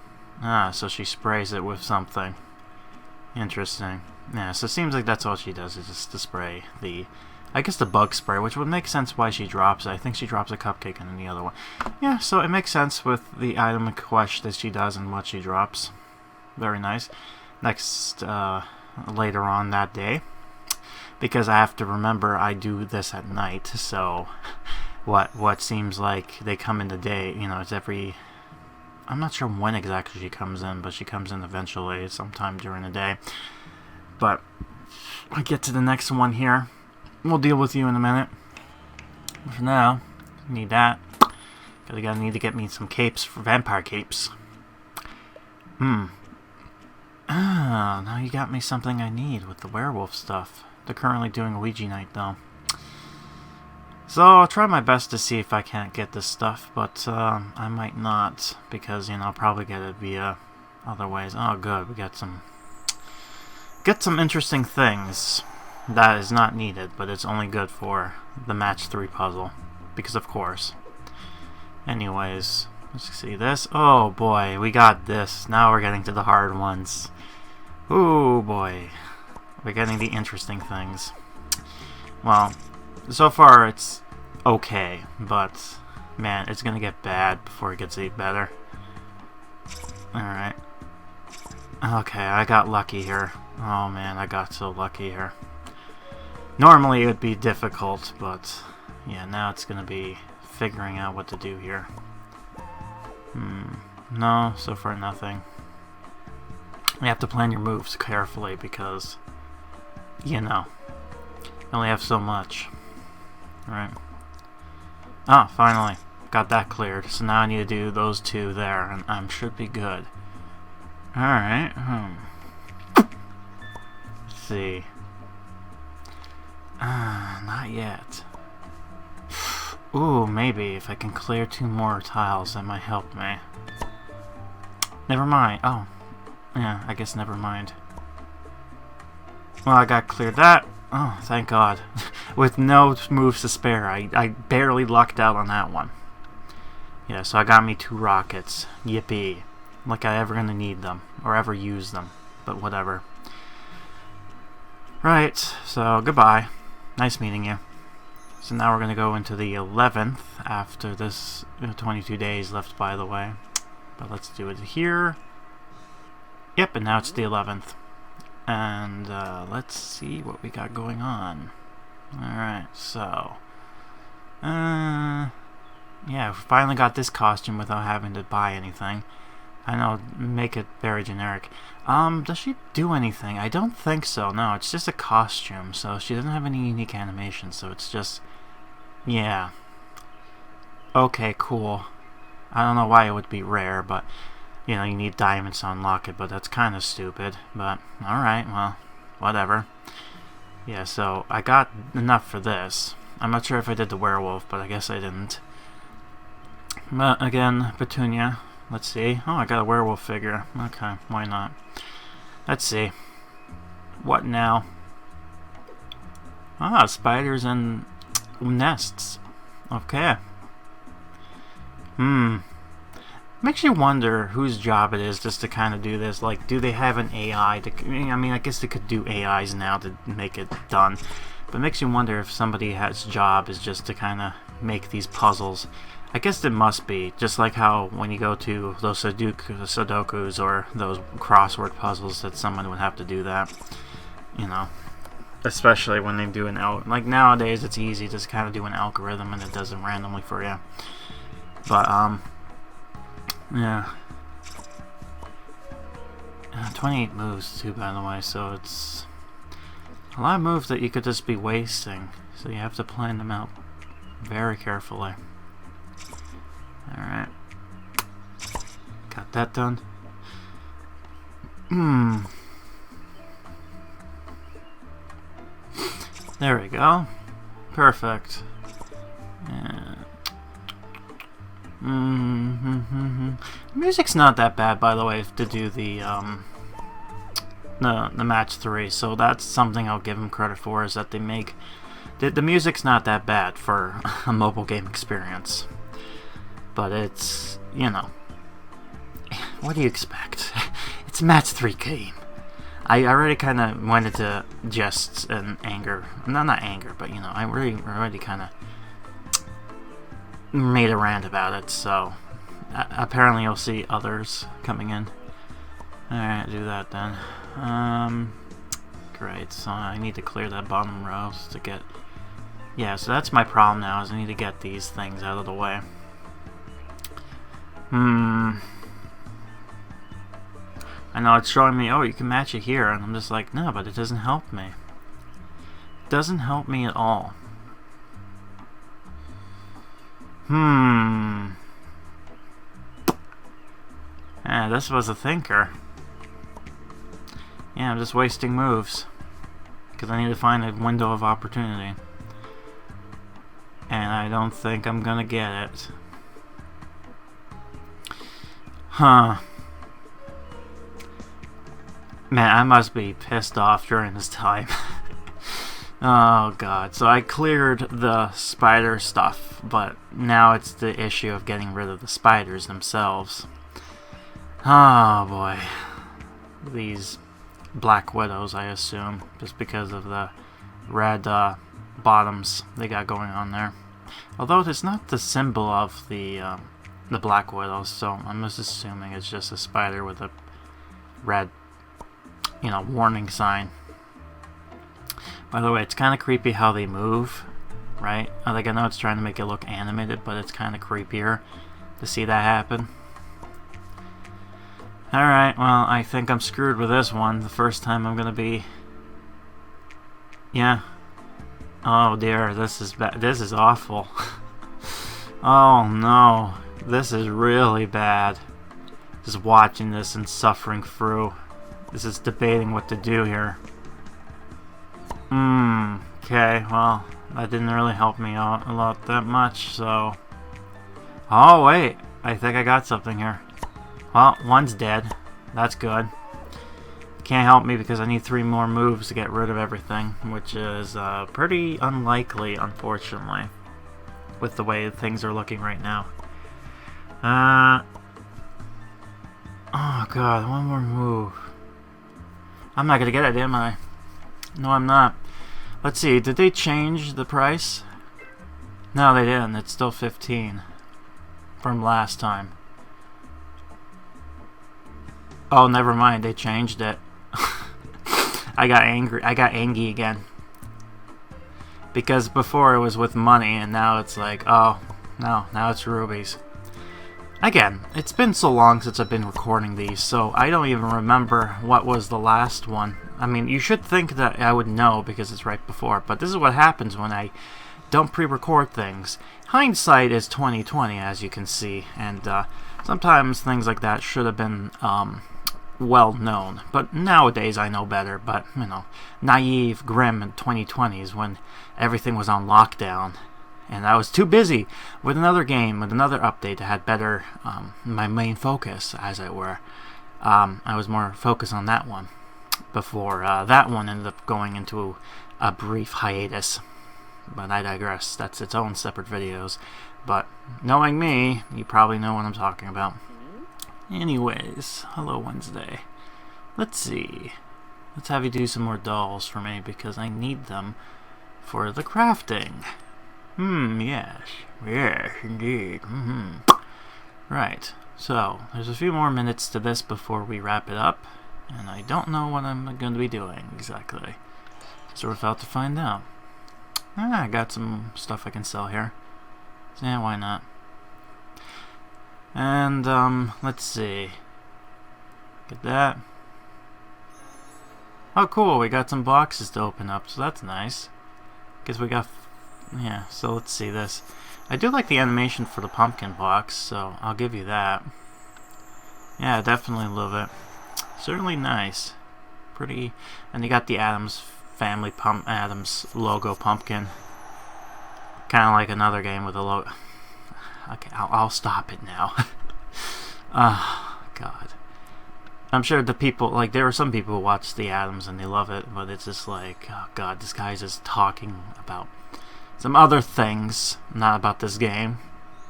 So she sprays it with something. Interesting. Yeah, so it seems like that's all she does, is just to spray the, I guess the bug spray, which would make sense why she drops it. I think she drops a cupcake in the other one. Yeah, so it makes sense with the item in question that she does and what she drops. Very nice. Next, later on that day, because I have to remember I do this at night, so what seems like they come in the day, you know, it's every, I'm not sure when exactly she comes in, but she comes in eventually sometime during the day. But I get to the next one here. We'll deal with you in a minute. For now, need that. Gotta need to get me some capes, for vampire capes. Now you got me something I need with the werewolf stuff. They're currently doing a Ouija night, though. So I'll try my best to see if I can't get this stuff, but I might not, because, you know, I'll probably get it via other ways. Oh, good, we got some interesting things. That is not needed, but it's only good for the match 3 puzzle, because of course. Anyways, let's see this. Oh boy, we got this. Now we're getting to the hard ones. Ooh boy, we're getting the interesting things. Well, so far it's okay, but man, it's gonna get bad before it gets even better. Alright. Okay, I got lucky here. Oh man, I got so lucky here. Normally it would be difficult, but yeah, now it's gonna be figuring out what to do here. No, so far nothing. You have to plan your moves carefully because, you know, you only have so much. Alright. Ah, finally. Got that cleared. So now I need to do those 2 there, and I should be good. Alright. Let's see. Not yet. Ooh, maybe if I can clear 2 more tiles, that might help me. Never mind. Oh. Yeah, I guess never mind. Well, I got cleared that. Oh, thank God. With no moves to spare, I barely lucked out on that one. Yeah, so I got me 2 rockets. Yippee. Like I ever gonna need them, or ever use them. But whatever. Right, so goodbye. Nice meeting you. So now we're gonna go into the 11th after this 22 days left, by the way. But let's do it here. Yep, and now it's the 11th. And let's see what we got going on. Alright, so yeah, we finally got this costume without having to buy anything. I know, make it very generic. Does she do anything? I don't think so. No, it's just a costume, so she doesn't have any unique animation, so it's just... yeah. Okay, cool. I don't know why it would be rare, but, you know, you need diamonds to unlock it, but that's kind of stupid. But, alright, well, whatever. Yeah, so I got enough for this. I'm not sure if I did the werewolf, but I guess I didn't. But, again, Petunia. Let's see. Oh, I got a werewolf figure. Okay, why not? Let's see. What now? Ah, spiders and nests. Okay. Makes you wonder whose job it is just to kind of do this. Like, do they have an AI? I mean, I guess they could do AIs now to make it done. But it makes you wonder if somebody has job is just to kind of make these puzzles. I guess it must be, just like how when you go to those Sudokus or those crossword puzzles that someone would have to do that, you know. Especially when they do like nowadays it's easy to just kind of do an algorithm and it does it randomly for you. But, yeah. 28 moves too, by the way, so it's a lot of moves that you could just be wasting, so you have to plan them out very carefully. Alright. Got that done. There we go. Perfect. Music's not that bad, by the way, to do the match 3, so that's something I'll give them credit for, is that they make... The music's not that bad for a mobile game experience. But it's, you know, what do you expect? It's a match 3 game. I already kind of went into jests and anger. No, not anger, but, you know, I already kind of made a rant about it, so apparently you'll see others coming in. Alright, do that then. Great, so I need to clear that bottom row to get... Yeah, so that's my problem now, is I need to get these things out of the way. I know it's showing me, oh, you can match it here, and I'm just like, no, but it doesn't help me. It doesn't help me at all. Yeah, this was a thinker. Yeah, I'm just wasting moves. Because I need to find a window of opportunity. And I don't think I'm gonna get it. Huh. Man, I must be pissed off during this time. Oh god. So I cleared the spider stuff, but now it's the issue of getting rid of the spiders themselves. Oh boy. These black widows, I assume, just because of the red bottoms they got going on there. Although it's not the symbol of the black widows, so I'm just assuming it's just a spider with a red, you know, warning sign. By the way, it's kind of creepy how they move, right? Like, I know it's trying to make it look animated, but it's kind of creepier to see that happen. Alright, well, I think I'm screwed with this one. The first time I'm gonna be... Yeah. Oh dear, this is bad. This is awful. Oh no. This is really bad. Just watching this and suffering through. This is debating what to do here. Okay, well, that didn't really help me out a lot that much, so... Oh, wait. I think I got something here. Well, one's dead. That's good. Can't help me because I need 3 more moves to get rid of everything, which is pretty unlikely, unfortunately, with the way things are looking right now. Oh god, one more move. I'm not gonna get it, am I? No, I'm not. Let's see, did they change the price? No, they didn't. It's still 15 from last time. Oh, never mind. They changed it. I got angry. I got angry again. Because before it was with money, and now it's like, oh, no, now it's rubies. Again, it's been so long since I've been recording these, so I don't even remember what was the last one. I mean, you should think that I would know because it's right before, but this is what happens when I don't pre-record things. Hindsight is 20/20, as you can see, and sometimes things like that should have been well known. But nowadays I know better, but, you know, naive, grim in 2020s when everything was on lockdown. And I was too busy with another game, with another update that had better, my main focus, as it were. I was more focused on that one before that one ended up going into a brief hiatus. But I digress. That's its own separate videos. But knowing me, you probably know what I'm talking about. Anyways, hello Wednesday. Let's see. Let's have you do some more dolls for me because I need them for the crafting. Yes. Yes, indeed. Right. So, there's a few more minutes to this before we wrap it up. And I don't know what I'm going to be doing exactly. So we're about to find out. I got some stuff I can sell here. So yeah, why not? And, let's see. Get that. Oh, cool. We got some boxes to open up, so that's nice. Guess we got... Yeah, so let's see this. I do like the animation for the pumpkin box, so I'll give you that. Yeah, definitely love it. Certainly nice. Pretty... And you got the Addams family Addams logo pumpkin. Kind of like another game with a logo. Okay, I'll stop it now. Oh, God. I'm sure the people, like, there are some people who watch the Addams and they love it, but it's just like, oh, God, this guy's just talking about some other things, not about this game.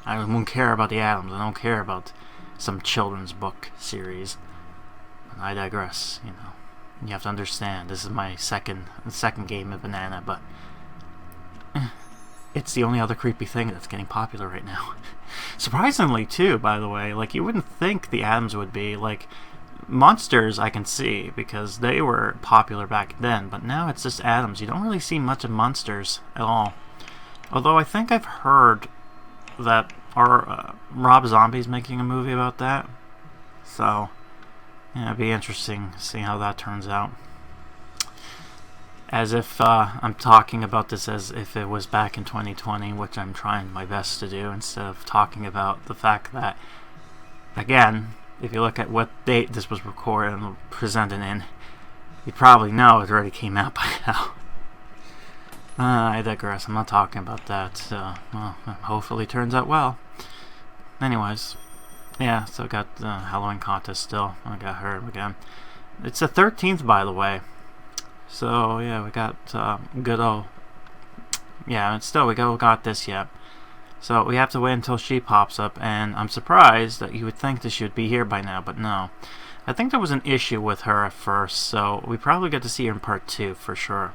I don't care about the Addams. I don't care about some children's book series. And I digress, you know. You have to understand, this is my second game of Banana, but it's the only other creepy thing that's getting popular right now. Surprisingly, too, by the way, like, you wouldn't think the Addams would be, like, Monsters I can see, because they were popular back then, but now it's just Addams. You don't really see much of Monsters at all. Although I think I've heard that Rob Zombie's making a movie about that. So, yeah, it'd be interesting to see how that turns out. As if I'm talking about this as if it was back in 2020, which I'm trying my best to do, instead of talking about the fact that, again, if you look at what date this was recorded and presented in, you probably know it already came out by now. I digress. I'm not talking about that. Well, hopefully it turns out well. Anyways, yeah, so I got the Halloween contest still. I got her again. It's the 13th, by the way. So, yeah, we got good old... Yeah, and still, we got this yet. So, we have to wait until she pops up, and I'm surprised that you would think that she would be here by now, but no. I think there was an issue with her at first, so we probably get to see her in part 2, for sure.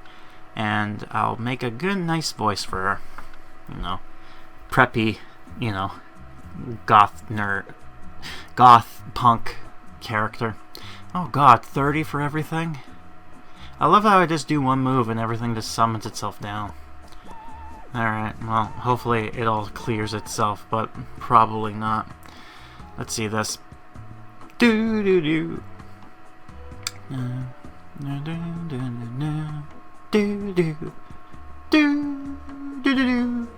And I'll make a good, nice voice for her. You know, preppy, you know, goth nerd, goth punk character. Oh god, 30 for everything? I love how I just do one move and everything just summons itself down. Alright, well, hopefully it all clears itself, but probably not. Let's see this. Do-do-do. Do-do. Do-do-do.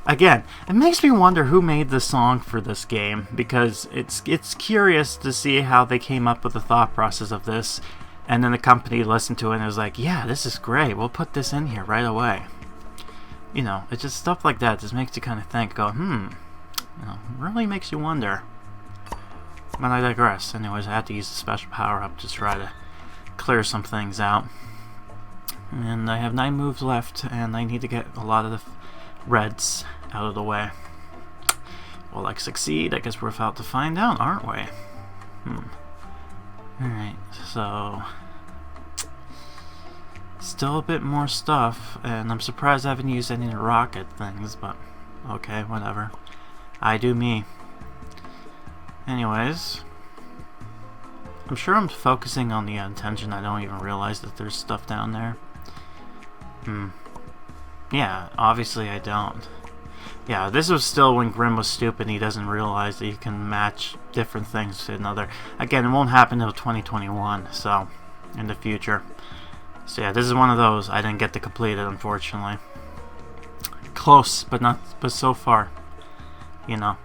Again, it makes me wonder who made the song for this game, because it's curious to see how they came up with the thought process of this, and then the company listened to it and was like, yeah, this is great, we'll put this in here right away. You know, it's just stuff like that just makes you kind of think, go, you know, really makes you wonder. But I digress. Anyways, I had to use the special power-up to try to clear some things out. And I have 9 moves left, and I need to get a lot of the reds out of the way. Will I succeed? I guess we're about to find out, aren't we? Alright, so... Still a bit more stuff, and I'm surprised I haven't used any rocket things, but okay, whatever. I do me. Anyways... I'm sure I'm focusing on the attention. I don't even realize that there's stuff down there. Yeah, obviously I don't. Yeah, this was still when Grim was stupid and he doesn't realize that you can match different things to another. Again, it won't happen until 2021, so, in the future. So yeah, this is one of those I didn't get to complete it, unfortunately. Close, but so far. You know.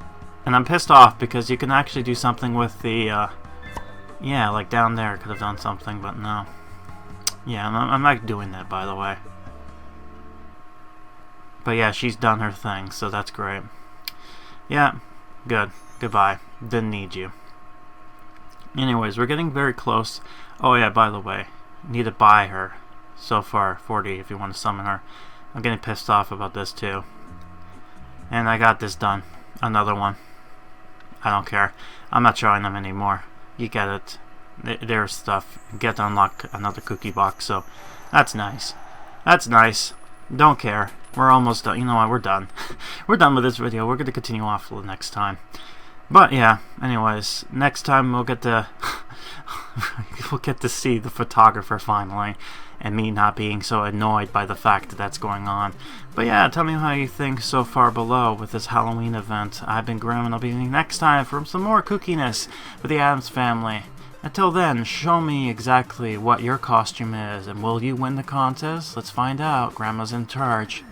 And I'm pissed off because you can actually do something with the, yeah, like down there, could have done something, but no. Yeah, I'm not doing that, by the way. But yeah, she's done her thing, so that's great. Yeah, good. Goodbye. Didn't need you. Anyways, we're getting very close. Oh yeah, by the way, need to buy her. So far, 40 if you want to summon her. I'm getting pissed off about this too. And I got this done. Another one. I don't care. I'm not showing them anymore. You get it. There's stuff. Get to unlock another cookie box, so that's nice. That's nice. Don't care. We're almost done. You know what? We're done. We're done with this video. We're going to continue off the next time. But yeah, anyways, next time we'll get to we'll get to see the photographer finally, and me not being so annoyed by the fact that that's going on. But yeah, tell me how you think so far below with this Halloween event. I've been Grim, and I'll be back next time for some more kookiness with the Addams family. Until then, show me exactly what your costume is, and will you win the contest? Let's find out. Grandma's in charge.